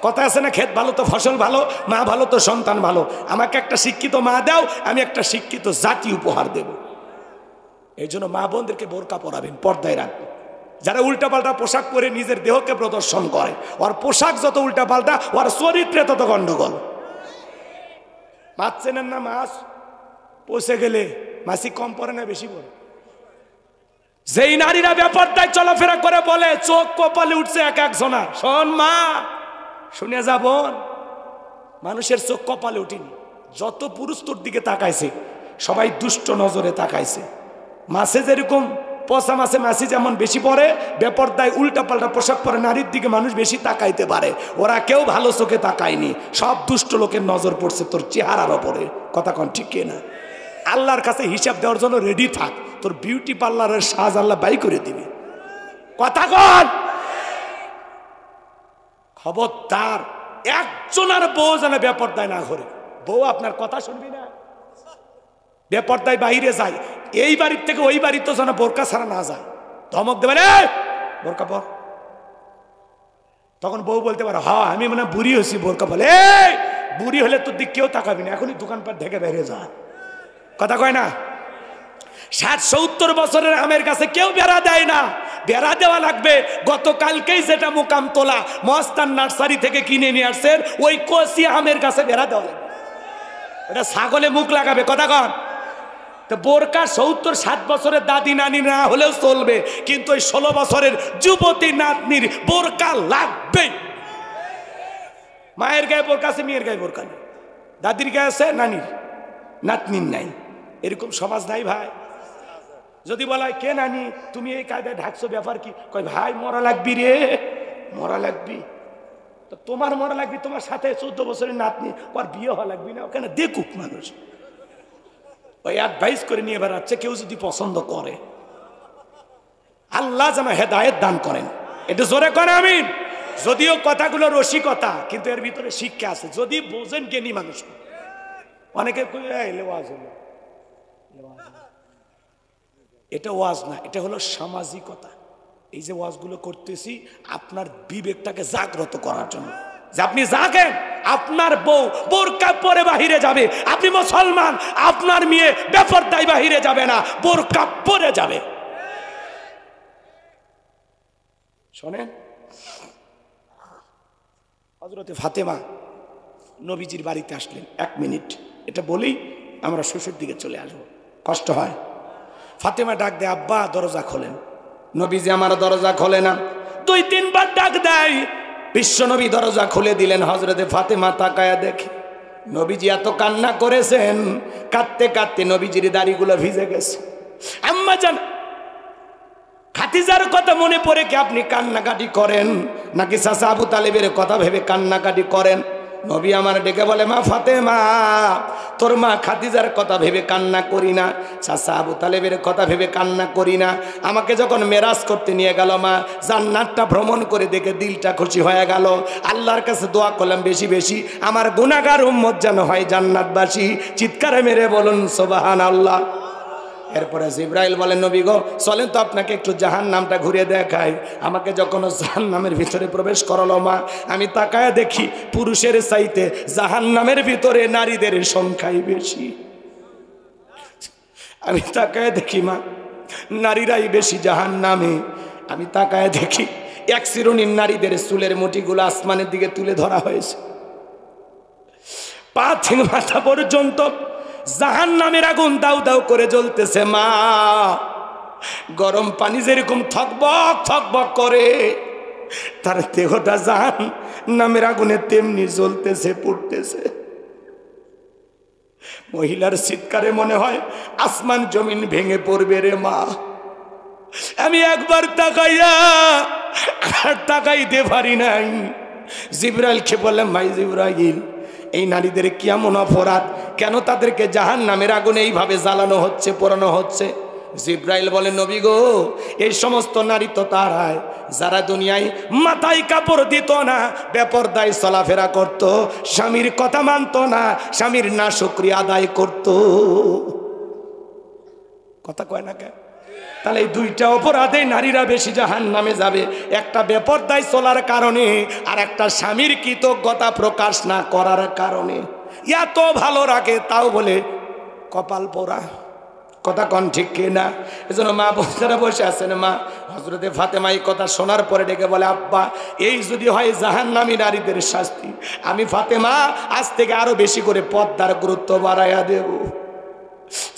কথা আছে না, ক্ষেত ভালো তো ফসল ভালো, মা ভালো তো সন্তান ভালো। আমাকে একটা শিক্ষিত মা দাও, আমি একটা শিক্ষিত জাতি উপহার দেব। এই জন্য মা বোনদেরকে বোরকা পরাবেন, পর্দায় রাখবেন। যারা উল্টাপাল্টা পোশাক পরে নিজের দেহকে প্রদর্শন করে, ওর পোশাক যত উল্টাপাল্টা, ওর চরিত্রে তত গন্ডগোল। মাছ চেনেন না? মাছ পচে গেলে মাছি কম পরে না বেশি পরে? যেই নারীরা ব্যাপারটায় চলাফেরা করে বলে চোখ কপালে উঠছে এক একজনার, শোন মা, শুনে যা বোন, মানুষের চোখ কপালে উঠিনি। যত পুরুষ তোর দিকে তাকাইছে সবাই দুষ্ট নজরে তাকাইছে। মাছে যেরকম পচা মাছে মাছি যেমন বেশি পড়ে, বেপরদায় উল্টা পাল্টা পোশাক পরে নারীর দিকে মানুষ বেশি তাকাইতে পারে। ওরা কেউ ভালো চোখে তাকায়নি, সব দুষ্ট লোকের নজর পড়ছে তোর চেহারার ওপরে। কথা কন ঠিক না? আল্লাহর কাছে হিসাব দেওয়ার জন্য রেডি থাক, তোর বিউটি পার্লারের সাজ আল্লাহ বাই করে দিবে। কথা কন। খবরদার একজনের বউ যেন বেপরদায় না ঘরে। বউ আপনার কথা শুনবি না, বেপরদায় বাইরে যায়, এই বাড়ির থেকে ওই বাড়ি তো যেন বোরকা ছাড়া না যায়। ধমক দেবে রে বোরকা পর। তখন বউ বলতে পারে হ্যাঁ আমি মানে বুড়ি হয়েছি, বোরকা বলে বুড়ি হলে তোর দিক কেউ তাকাবি না, এখনই দোকানপাট ঢেকে বেরিয়ে যা। কথা কয় না? 60-70 বছরের আমের কাছে কেউ বেড়া দেয় না, বেড়া দেওয়া লাগবে। গতকালকেই যেটা মোকাম তোলা মস্তান নার্সারি থেকে কিনে নিয়ে আসছেন, ওই কচি আমের কাছে বেড়া দেওয়া লাগবে। এটা ছাগলে মুখ লাগাবে। কথা কন। তো বোরকা 70-60 বছরের দাদি নানি না হলেও চলবে, কিন্তু ওই 16 বছরের যুবতী নাতনির বোরকা লাগবে। মায়ের গায়ে বোরকা আছে, মেয়ের গায়ে বোরকা নেই, দাদির গায়ে আছে, নানির নাতনির নাই। এরকম সমাজ নাই ভাই। যদি বলা হয় কে নানি তুমি এই কায়দায় ঢাকছো, ব্যাপার কি? কয় ভাই মরা লাগবি রে, মরা লাগবি। তো তোমার মরা লাগবি, তোমার সাথে 14 বছরের নাতনি, ওর বিয়ে হওয়া লাগবি না? ওখানে দেখুক মানুষ, ওই অ্যাডভাইস করে নিয়ে বেড়াচ্ছে। কেউ যদি পছন্দ করে, আল্লাহ যেন হেদায়েত দান করেন। এটা জোরে করে আমিন। যদিও কথাগুলো রসিকতা, কিন্তু এর ভিতরে শিক্ষা আছে, যদি বোঝেন জ্ঞানী মানুষ। অনেকে এটা ওয়াজ না, এটা হলো সামাজিকতা। এই যে ওয়াজগুলো করতেছি আপনার বিবেকটাকে জাগ্রত করার জন্য, যে আপনি জাগেন। আপনার বউ বোরকা পরে বাহিরে যাবে, আপনি মুসলমান, আপনার মেয়ে বেপরদায় বাহিরে যাবে না, বোরকা পরে যাবে। শোনেন, হযরতে ফাতেমা নবীজির বাড়িতে আসলেন। 1 মিনিট এটা বলেই আমরা শ্বশুর দিকে চলে আসবো, কষ্ট হয়। ফাতেমা ডাক দেয় আব্বা দরজা খোলেন। নবীজি আমার দরজা খোলে না, 2-3 বার ডাক দেয়। বিশ্ব নবী দরজা খুলে দিলেন। হযরতে ফাতেমা তাকায়া দেখে নবীজি এত কান্না করেছেন, কাঁদতে কাঁদতে নবীজির দাড়িগুলো ভিজে গেছে। আম্মা জান খাদিজার কথা মনে পড়ে কি আপনি কান্নাকাটি করেন, নাকি চাচা আবু তালেবের কথা ভেবে কান্নাকাটি করেন? নবী আমার ডেকে বলে মা ফাতেমা, তোর মা খাদিজার কথা ভেবে কান্না করি না, চাচা আবু তালেবের কথা ভেবে কান্না করি না। আমাকে যখন মেরাজ করতে নিয়ে গেল মা, জান্নাতটা ভ্রমণ করে দেখে দিলটা খুশি হয়ে গেল। আল্লাহর কাছে দোয়া করলাম বেশি বেশি আমার গুনাহগার উম্মত যেন হয় জান্নাতবাসী। চিৎকারে মেরে বলুন সুবহানাল্লাহ। এরপরে জিবরাইল বলেন নবী গো চলেন তো আপনাকে একটু জাহান্নামটা ঘুরে দেখাই। আমাকে যখন জাহান্নামের ভিতরে প্রবেশ করালো মা, আমি তাকায় দেখি পুরুষের চাইতে জাহান্নামের ভিতরে নারীদের সংখ্যাই বেশি। আমি তাকায় দেখি মা নারীরাই বেশি জাহান্নামে। আমি তাকায় দেখি 1 শ্রেণীর নারীদের চুলের মুঠিগুলো আসমানের দিকে তুলে ধরা হয়েছে, পা থেকে মাথা পর্যন্ত জাহান্নামের আগুন দাউ দাউ করে জ্বলতেছে। মা গরম পানি যেরকম থকবক থকবক করে, তার দেহটা জাহান্নামের আগুনে তেমনি জ্বলতেছে, পুড়তেছে। মহিলার চিৎকারে মনে হয় আসমান জমিন ভেঙে পড়বে রে মা। আমি একবার তাকাইয়া আর তাকাইতে পারি নাই। জিবরাইলকে বললাম, ভাই জিবরাইল, এই নারীদের কেমন অপরাধ, কেন তাদেরকে জাহান্নামের আগুনে এইভাবে জ্বালানো হচ্ছে, পোড়ানো হচ্ছে? জিবরাইল বলে, নবী গো, এই সমস্ত নারী তো তারাই যারা দুনিয়ায় মাথায় কাপড় দিত না, বেপরদায় চলাফেরা করত, স্বামীর কথা মানত না, স্বামীর নাশুকরিয়া আদায় করত। কথা কয় না কেন? তাহলে এই দুইটা অপরাধে নারীরা বেশি জাহান্নামে যাবে, একটা বেপরদায় চলার কারণে, আর একটা স্বামীর কৃতজ্ঞতা প্রকাশ না করার কারণে। এত ভালো রাখে তাও বলে কপাল পোড়া। কথা কন ঠিক কিনা? এজন্য মা বোনেরা বসে আছেন, মা হযরতে ফাতেমা এই কথা শোনার পরে ডেকে বলে, আব্বা, এই যদি হয় জাহান্নামী নারীদের শাস্তি, আমি ফাতেমা আজ থেকে আরো বেশি করে পর্দার গুরুত্ব বাড়াইয়া দেব।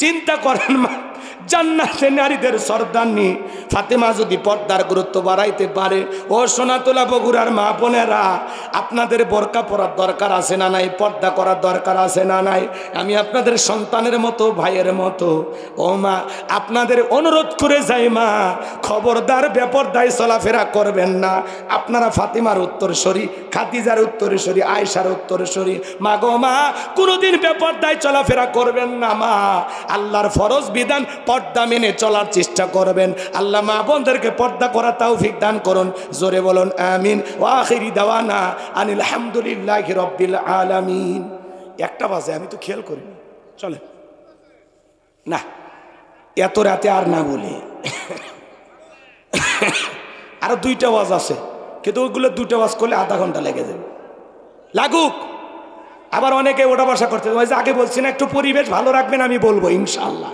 চিন্তা করেন মা, জান্নাতে নারীদের সর্দারনি ফাতেমা যদি পর্দার গুরুত্ব বাড়াইতে পারে, ও সোনাতলা বগুড়ার মা বোনেরা, আপনাদের বোরকা পরার দরকার আছে না নাই? পর্দা করার দরকার আছে না নাই? আমি আপনাদের সন্তানের মতো, ভাইয়ের মতো, ও মা, আপনাদের অনুরোধ করে যাই মা, খবরদার বেপরদায় চলাফেরা করবেন না। আপনারা ফাতেমার উত্তরসূরি, খাদিজার উত্তরসূরি, আয়েশার উত্তরসূরি, মা গো মা, কোনোদিন বেপরদায় চলাফেরা করবেন না মা। আল্লাহর ফরজ বিধান পর্দা মেনে চলার চেষ্টা করবেন। আল্লাহ মা বোনদেরকে পর্দা করার তৌফিক দান করুন। জোরে বলুন আমিন। ওয়া আখিরি দাওয়ানা আনিল হামদুলিল্লাহি রাব্বিল আলামিন। একটা বাজে, আমি তো খেয়াল করিনি। চলে না, এত রাতে আর না বলি। আরো দুইটা ওয়াজ আছে, কিন্তু ওইগুলো দুইটা ওয়াজ করলে আধা ঘন্টা লেগে যাবে। লাগুক। আবার অনেকে ওটা বসা করতে, আগে বলছি না একটু পরিবেশ ভালো রাখবেন, আমি বলবো ইনশাআল্লাহ।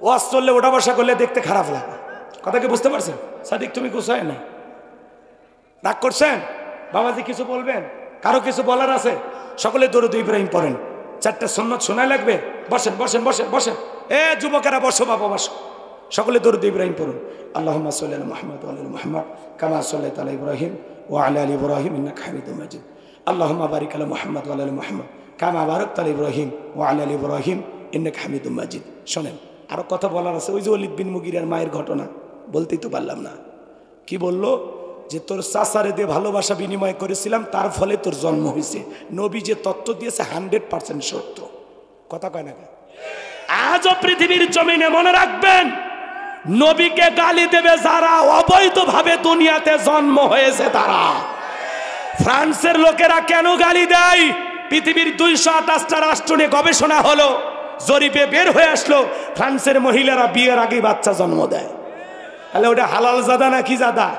ওয়াজ চললে ওটা বসা করলে দেখতে খারাপ লাগে। কথা কি বুঝতে পারছেন? সাদিক তুমি গুছায় না, রাগ করছেন? বাবাজি কিছু বলবেন? কারো কিছু বলার আছে? সকলে দরুদ ইব্রাহিম পড়েন। 4টা সুন্নাত শোনায় লাগবে। বসেন বসেন বসেন বসেন, এ যুবকেরা বসো বাবা, বসো। সকলে দরুদ ইব্রাহিম পড়ুন। আল্লাহুম্মা সাল্লি আলা মুহাম্মাদ ওয়া আলা আলি মুহাম্মাদ কামা সাল্লাইতা আলা ইব্রাহিম ওয়া আলা আলি ইব্রাহিম ইন্নাকা হামিদুম মাজিদ। আল্লাহুম্মা বারিক আলা মুহাম্মাদ ওয়া আলা আলি মুহাম্মাদ কামা বারাকতা আলা ইব্রাহিম ওয়া আলা আলি ইব্রাহিম ইন্নাকা হামিদুম মাজিদ। শোনেন, আরো কথা বলার আছে। ওই যে ওলীদ বিন মুগীরার মায়ের ঘটনা বলতেই তো পারলাম না। কি বললো? যে তোর চাচারে দিয়ে ভালোবাসা বিনিময় করেছিলাম, তার ফলে তোর জন্ম হয়েছে। নবী যে তত্ত্ব দিয়েছে 100% সত্য। কথা কয় না? আজও পৃথিবীর জমিনে মনে রাখবেন, নবীকে গালি দেবে যারা অবৈধভাবে দুনিয়াতে জন্ম হয়েছে তারা। ফ্রান্সের লোকেরা কেন গালি দেয়? পৃথিবীর 228টা রাষ্ট্র নিয়ে গবেষণা হলো, জরিপে বের হয়ে আসলো ফ্রান্সের মহিলারা বিয়ের আগে বাচ্চা জন্ম দেয়। তাহলে ওটা হালাল জাদা না কি জাদা?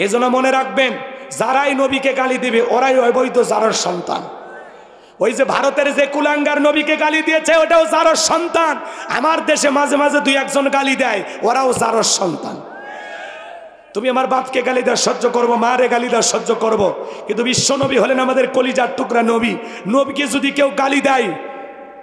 এই জন্য মনে রাখবেন, যারাই নবীকে গালি দিবে ওরাই অবৈধ জারর সন্তান। ওই যে ভারতের যে কুলাঙ্গার নবীকে গালি দিয়েছে, ওটাও জারর সন্তান। আমার দেশে মাঝে মাঝে 2-1জন গালি দেয়, ওরাও জারর সন্তান। তুমি আমার বাপকে গালি দেওয়া সহ্য করবো, মারে গালি দেওয়া সহ্য করবো, কিন্তু বিশ্ব নবী হলেন আমাদের কলিজার টুকরা নবী। নবীকে যদি কেউ গালি দেয়,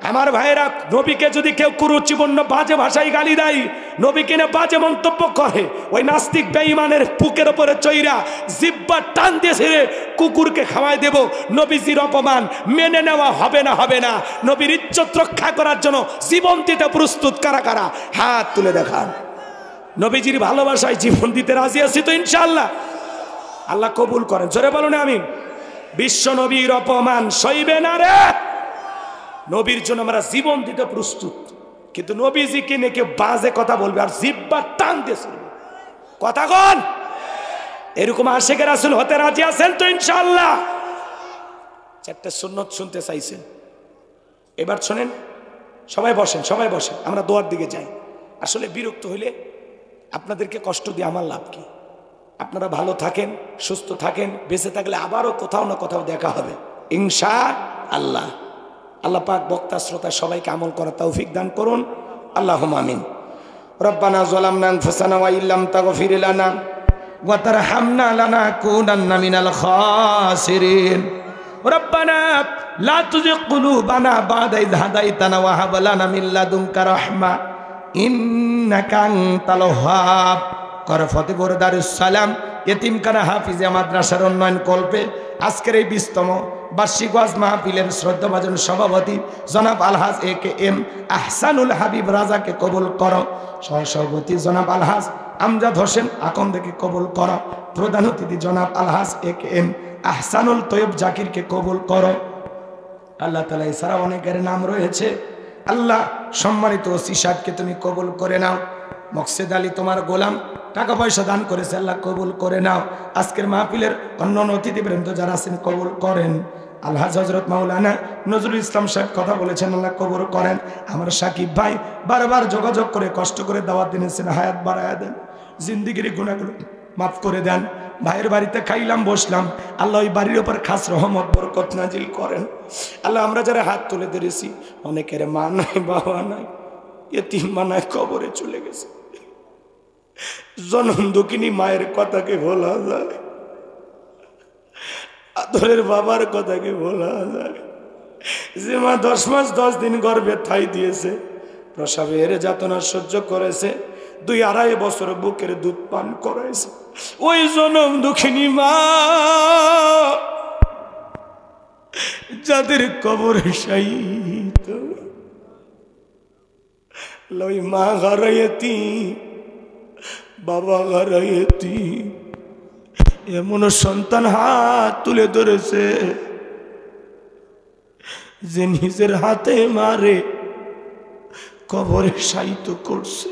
আমার ভাইয়েরা, নবীকে যদি কেউ কুরুচিপূর্ণ বাজে ভাষায় গালি দেয়, নবীকে না বাজে মন্তব্য করে, ওই নাস্তিক বেঈমানের বুকের উপরে চৈরা জিহ্বা টান দিয়ে ছেড়ে কুকুরকে খাওয়াই দেব। নবীজির অপমান মেনে নেওয়া হবে না, হবে না। নবীর ইজ্জত রক্ষা করার জন্য জীবন দিতে প্রস্তুত কারা কারা? হাত তুলে দেখান। নবীজির ভালোবাসায় জীবন দিতে রাজি আছি তো ইনশাআল্লাহ। আল্লাহ কবুল করেন। জোরে বলুন আমিন। বিশ্ব নবীর অপমান সইবে না রে। নবীর জন্য আমরা জীবন দিতে প্রস্তুত, কিন্তু নবীজিকে নিয়ে কেউ বাজে কথা বলবে আর জিহ্বা টান দিয়েছে। কথা কন, এরকম আশিকের রাসূল হতে রাজি আছেন তো ইনশাআল্লাহ? 4টা সুন্নত শুনতে চাইছেন, এবার শোনেন। সবাই বসেন, সবাই বসেন, আমরা দোয়ার দিকে যাই। আসলে বিরক্ত হইলে আপনাদেরকে কষ্ট দিয়ে আমার লাভ কি? আপনারা ভালো থাকেন, সুস্থ থাকেন, বেঁচে থাকলে আবারও কোথাও না কোথাও দেখা হবে ইনশাআল্লাহ। আল্লাহ পাক বক্তা শ্রোতা সবাইকে আমল করার তৌফিক দান করুন। আল্লাহুম্মা আমিন। রব্বানা যালামনা আনফুসানা ওয়া ইল্লাম তাগফির লানা ওয়া তারহামনা লানাকুনান্না মিনাল খাসিরিন। রব্বানা লা তুযিগ কুলুবানা বা'দা ইয হাদাইতানা ওয়া হাব লানা মিন লাদুনকা রাহমা ইন্নাকা আনতাল ওয়াহ্হাব। করফতে বরদারুস সালাম এতিমখানা হাফিজে মাদ্রাসার উন্নয়ন কল্পে আজকের এই 20তম বার্ষিক ওয়াজ মাহফিলের শ্রদ্ধাভাজন সভাপতি জনাব আলহাজ AKM আহসানুল হাবিব রাজাকে কবুল করো। সহসভাপতি জনাব আলহাজ আমজাদ হোসেন আকন্দকে কবুল করো। প্রধান অতিথি জনাব আলহাজ AKM আহসানুল তৈয়ব জাকিরকে কবুল করো। আল্লাহ তাআলা এছাড়া অনেকের নাম রয়েছে। আল্লাহ সম্মানিত ওসি সাহেবকে তুমি কবুল করে নাও। মকসেদ আলী তোমার গোলাম টাকা পয়সা দান করেছে, আল্লাহ কবুল করে নাও। আজকের মাহফিলের অন্য অতিথিবৃন্দ যারা আছেন কবুল করেন। আলহাজ হযরত মাওলানা নজরুল ইসলাম সাহেব কথা বলেছেন, আল্লাহ কবুল করেন। আমার সাকিব ভাই বারবার যোগাযোগ করে কষ্ট করে দাওয়াত দিয়েছেন, হায়াত বাড়ায়া দেন, জিন্দিগির গুনাহগুলো মাফ করে দেন। ভাইয়ের বাড়িতে খাইলাম বসলাম, আল্লাহ ওই বাড়ির উপর খাস রহমত বরকত নাজিল করেন। আল্লাহ আমরা যারা হাত তুলে ধরেছি অনেকের মা নাই বাবা নাই, এতিম মানায় কবরে চলে গেছে। জনম দুঃখিনী মায়ের কথাকে ভোলা যায়, আদরের বাবার কথাকে ভোলা যায়। যে মা 10 মাস 10 দিন গর্ভে ঠাই দিয়েছে, প্রসবের যাতনা সহ্য করেছে, 2-2.5 বছর বুকের দুধ পান করাইছে, ওই জনম দুঃখিনী মা যাদের কবরে শায়িত, ওই মা হারাইতি বাবা হারাইতি, এমন সন্তান হাত তুলে ধরেছে যে নিজের হাতে মারে কবরে শায়িত করছে।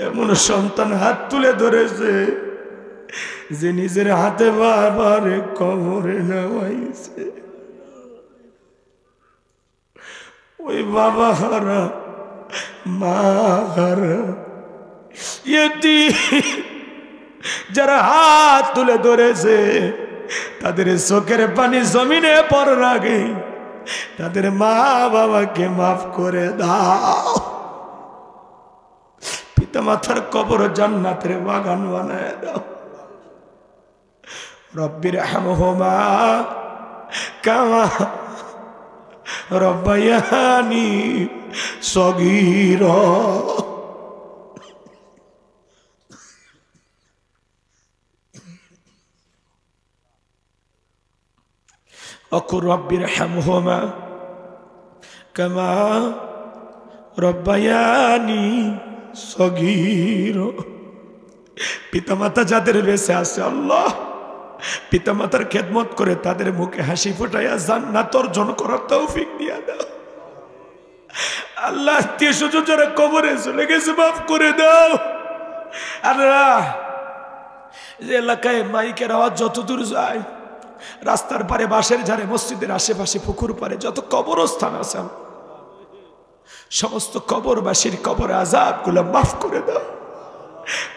এমন সন্তান হাত তুলে ধরেছে যে নিজের হাতে বারবার কবরে নামাইছে। ওই বাবা হারা মা হারা যারা হাত তুলে ধরেছে তাদের চোখের পানি জমিনে পড়ার আগে তাদের মা বাবাকে মাফ করে দাও। পিতা মাতার কবর জান্নাতের বাগান বানায় দাও। রব্বির হামহুমা কামা রব্বায়ানি সগীরা। অকুর রব্বির হামহুমা কামা রব্বায়ানি সগীরা। পিতামাতা যাদের বেঁচে আছে আল্লাহ পিতামাতার খেদমত করে তাদের মুখে হাসি ফোটাইয়া জান্নাত অর্জন করার তৌফিক দিয়া দাও। আল্লাহ আত্মীয়-স্বজন যারা কবরে চলে গেছে মাফ করে দাও। আল্লাহ যে এলাকায় মাইকের আওয়াজ যতদূর যায়, রাস্তার পারে বাঁশের ঝাড়ে মসজিদের আশেপাশে পুকুর পারে যত কবরস্থান আছে সমস্ত কবরবাসীর কবর আযাব গুলো মাফ করে দাও।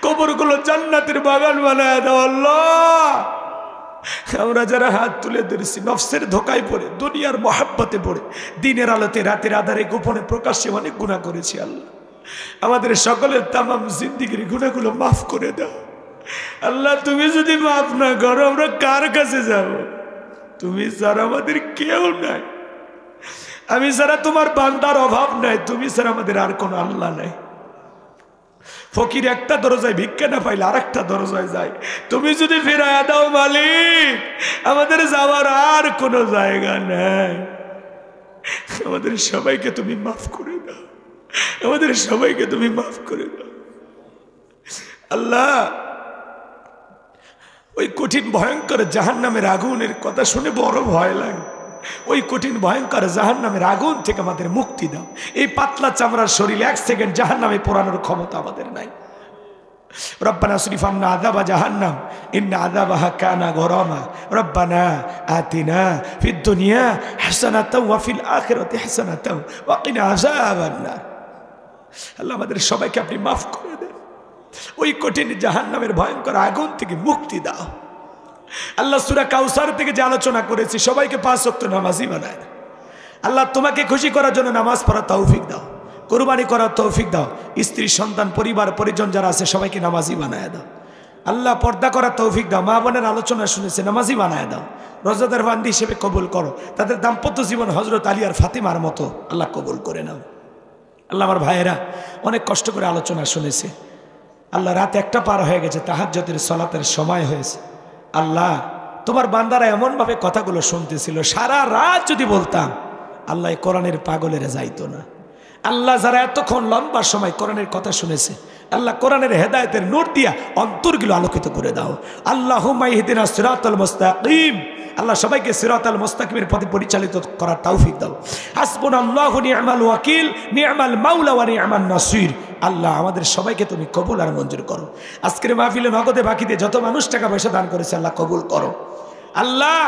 কবরগুলো জান্নাতের বাগান বানায় দাও আল্লাহ। আমরা যারা হাত তুলে ধরেছি নফসের ধোকায় পড়ে দুনিয়ার মহাব্বতে পড়ে দিনের আলোতে রাতের আধারে গোপনে প্রকাশ্যে অনেক গুনাহ করেছি আল্লাহ, আমাদের সকলের তামাম জিন্দিগির গুনাহগুলো মাফ করে দাও আল্লাহ। তুমি যদি মাফ না করো আমরা কার কাছে যাব? তুমি ছাড়া আমাদের কেউ নাই, আমি ছাড়া তোমার বান্দার অভাব নাই, তুমি ছাড়া আমাদের আর কোনো আল্লাহ নাই। ফকির একটা দরজায় ভিক্ষা না পাইলে আরেকটা দরজায় যায়, তুমি যদি ফিরাইয়া দাও মালিক আমাদের যাওয়ার আর কোনো জায়গা নাই। আমাদের সবাইকে তুমি মাফ করে দাও, আমাদের সবাইকে তুমি মাফ করে দাও আল্লাহ। ওই কঠিন ভয়ঙ্কর জাহান্নামের আগুনের কথা শুনে বড় ভয় লাগে। ওই কঠিন ভয়ঙ্কর জাহান্নামের আগুন থেকে আমাদের মুক্তি দাও। এই পাতলা চামড়ার শরীর 1 সেকেন্ড জাহান্নামে পোড়ানোর ক্ষমতা আমাদের নাই। রব্বানা সরিফ আন্না আযাবা জাহান্নাম ইন্না আযাবাহা কানা গরামা রব্বানা আতিনা ফিদ দুনিয়া হাসানাতাও ওয়া ফিল আখিরাতি হাসানাতাও ওয়া কিনা আযাবান নার। আল্লাহ আমাদের সবাইকে আপনি মাফ করে দেন, ওই কঠিন জাহান্নামের ভয়ঙ্কর আগুন থেকে মুক্তি দাও আল্লাহ। সূরা কাউসার থেকে যে আলোচনা করেছি সবাইকে 5 ওয়াক্ত নামাজি বানায় আল্লাহ। তোমাকে খুশি করার জন্য নামাজ পড়ার তৌফিক দাও, কুরবানি করার তৌফিক দাও, স্ত্রী সন্তান পরিবার পরিজন যারা আছে সবাইকে নামাজি বানায় দাও আল্লাহ। পর্দা করার তৌফিক দাও, মা বোনের আলোচনা শুনেছে নামাজি বানায় দাও, রোজাদার বান্দি হিসেবে কবুল করো, তাদের দাম্পত্য জীবন হযরত আলী আর ফাতিমার মতো আল্লাহ কবুল করে নাও আল্লাহ। আমার ভাইয়েরা অনেক কষ্ট করে আলোচনা শুনেছে আল্লাহ। রাত 1টা পার হয়ে গেছে, তাহাজ্জুদের সালাতের সময় হয়েছে আল্লাহ তোমার বান্দারা এমন ভাবে কথাগুলো শুনতেছিল, সারা রাত যদি বলতাম আল্লাহ কোরআনের পাগলের যাইতো না। আল্লাহ যারা এতক্ষণ লম্বা সময় কোরআনের কথা শুনেছে, আল্লাহ কোরআনের হেদায়েতের নূর দিয়া অন্তরগুলো আলোকিত করে দাও। আল্লাহুম্মা ইহদিনা সিরাতাল মুস্তাকিম, আল্লাহ সবাইকে সিরাতাল মুস্তাকিমের পথে পরিচালিত করার তৌফিক দাও। হাসবুনাল্লাহু নি'মাল ওয়াকিল নি'মাল মাওলা ওয়া নি'মান নাসির। আল্লাহ আমাদের সবাইকে তুমি কবুল আর মঞ্জুর করো। আজকের মাহফিলে নগদে বাকিতে যত মানুষ টাকা পয়সা দান করেছে আল্লাহ কবুল করো। আল্লাহ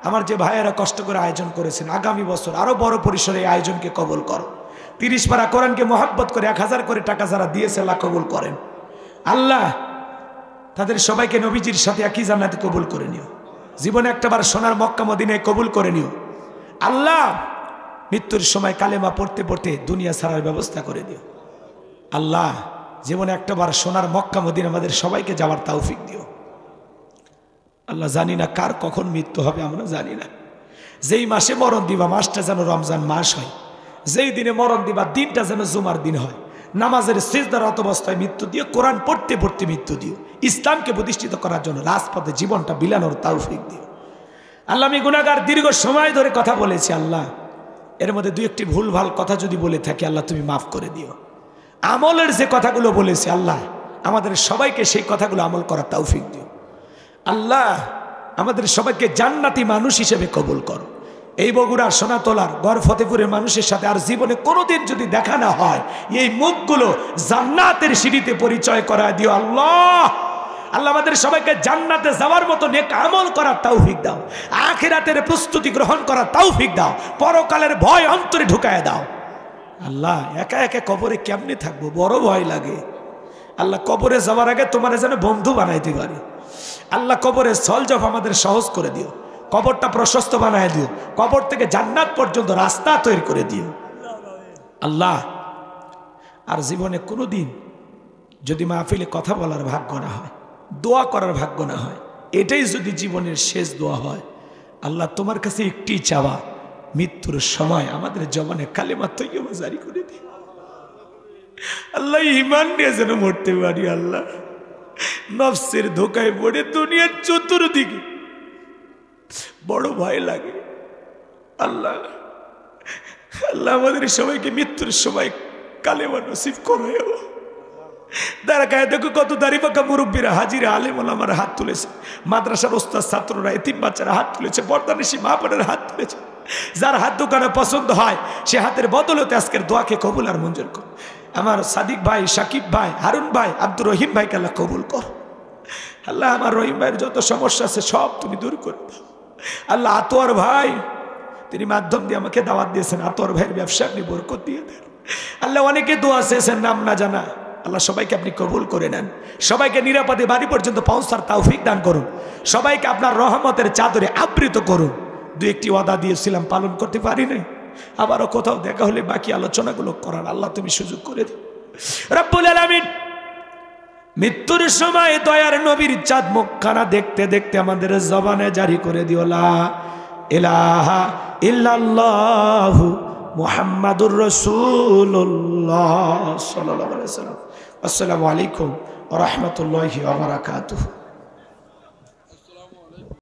আমার যে ভাইয়েরা কষ্ট করে আয়োজন করেছেন, আগামী বছর আরো বড় পরিসরে এই আয়োজনকে কবুল করো। 30 পারা কোরআনকে মহব্বত করে 1000 করে টাকা যারা দিয়েছে আল্লাহ কবুল করেন। আল্লাহ তাদের সবাইকে নবীজির সাথে একই জান্নাতে কবুল করে নিও। জীবনে একটাবার সোনার মক্কা মদিনায় কবুল করে নিও। আল্লাহ মৃত্যুর সময় কালেমা পড়তে পড়তে দুনিয়া ছাড়ার ব্যবস্থা করে দিও। আল্লাহ জীবনে একটাবার সোনার মক্কা মদিনা আমাদের সবাইকে যাওয়ার তৌফিক দিও। আল্লাহ জানি না কার কখন মৃত্যু হবে, আমরা জানি না। যেই মাসে মরণ দিবা মাসটা যেন রমজান মাস হয়, যেই দিনে মরণ দিবা দিনটা যেন জুমার দিন হয়। নামাজের সিজদারত অবস্থায় মৃত্যু দিও, কোরআন পড়তে পড়তে মৃত্যু দিও। ইসলামকে প্রতিষ্ঠিত করার জন্য রাজপথে জীবনটা বিলানোর তৌফিক দিও। আল্লাহ আমি গুনাহগার, দীর্ঘ সময় ধরে কথা বলেছি। আল্লাহ এর মধ্যে 2-1টি ভুলভাল কথা যদি বলে থাকি আল্লাহ তুমি মাফ করে দিও। আমলের যে কথাগুলো বলেছি আল্লাহ আমাদের সবাইকে সেই কথাগুলো আমল করার তৌফিক দিও। আল্লাহ আমাদের সবাইকে জান্নাতি মানুষ হিসেবে কবুল করো। এই বগুড়ার সোনাতলার গড় ফতেপুরের মানুষের সাথে আর জীবনে কোনোদিন যদি দেখা না হয়, এই মুখগুলো জান্নাতের সিঁড়িতে পরিচয় করায় দিও। আল্লাহ আল্লাহ আমাদের সবাইকে জান্নাতে যাওয়ার মতো নেক আমল করার তৌফিক দাও। আখিরাতের প্রস্তুতি গ্রহণ করার তৌফিক দাও। পরকালের ভয় অন্তরে ঢুকায় দাও। আল্লাহ একা একা কবরে কেমনে থাকবো, বড় ভয় লাগে। আল্লাহ কবরে যাওয়ার আগে তোমার যেন বন্ধু বানাইতে পারি। আল্লাহ কবরে সলজফ আমাদের সহজ করে দিও, কবরটা প্রশস্ত বানায় দিও, কবর থেকে জান্নাত পর্যন্ত রাস্তা তৈরি করে দিও। আল্লাহ আর জীবনে কোনোদিন যদি মাহফিলে কথা বলার ভাগ্য না হয়, দোয়া করার ভাগ্য না হয়, এটাই যদি জীবনের শেষ দোয়া হয়, আল্লাহ তোমার কাছে একটি চাওয়া, মৃত্যুর সময় আমাদের জবানে কালেমা তৈয়বা জারি করে দিও। আল্লাহ ঈমান নিয়ে যেন মরতে পারি। আল্লাহ নফসের ধোকায় পড়ে দুনিয়ার চতুর্দিকে বড় ভয় লাগে। আল্লাহ আল্লাহ আমাদের সবাইকে মৃত্যুর সময় কালেমা নসিব করে। দাঁড়ায় দেখো কত দাড়ি পাকা মুরব্বীরা, হাজিরা, আলেম ওলামারা হাত তুলেছে, মাদ্রাসার ওস্তাদ ছাত্ররা, এতিম বাচ্চারা হাত তুলেছে, পর্দানিশী মা বোনেরা হাত তুলেছে। যার হাত দোকানে পছন্দ হয় সে হাতের বদলতে আজকের দোয়াকে কবুল আর মঞ্জুর কর। আমার সাদিক ভাই, সাকিব ভাই, হারুন ভাই, আব্দুর রহিম ভাইকে আল্লাহ কবুল কর। আল্লাহ আমার রহিম ভাইয়ের যত সমস্যা আছে সব তুমি দূর করে দাও। আল্লাহ আতোয়ার ভাই তিনি মাধ্যম দিয়ে আমাকে দাওয়াত দিয়েছেন, আতোয়ার ভাইয়ের ব্যবসা আপনি বরকত দিয়ে দেন। আল্লাহ অনেকে দোয়া চেয়েছেন নাম না জানা, আল্লাহ সবাইকে আপনি কবুল করে নেন। সবাইকে নিরাপদে বাড়ি পর্যন্ত পৌঁছার তৌফিক দান করুন। সবাইকে আপনার রহমতের চাদরে আবৃত করুন। 2-1টি ওয়াদা দিয়েছিলাম পালন করতে পারি নাই, আবারও কোথাও দেখা হলে বাকি আলোচনাগুলো করার আল্লাহ তুমি সুযোগ করে দিও। রব্বুল আলামিন মৃত্যুর সময় দয়ার নবীর চাঁদ মুখখানা দেখতে দেখতে আমাদের জবানে জারি করে দিও লা ইলাহা ইল্লাল্লাহু মুহাম্মাদুর রাসূলুল্লাহ সাল্লাল্লাহু আলাইহি ওয়াসাল্লাম। আসসালামু আলাইকুম ওয়া রাহমাতুল্লাহি ওয়া বারাকাতুহু।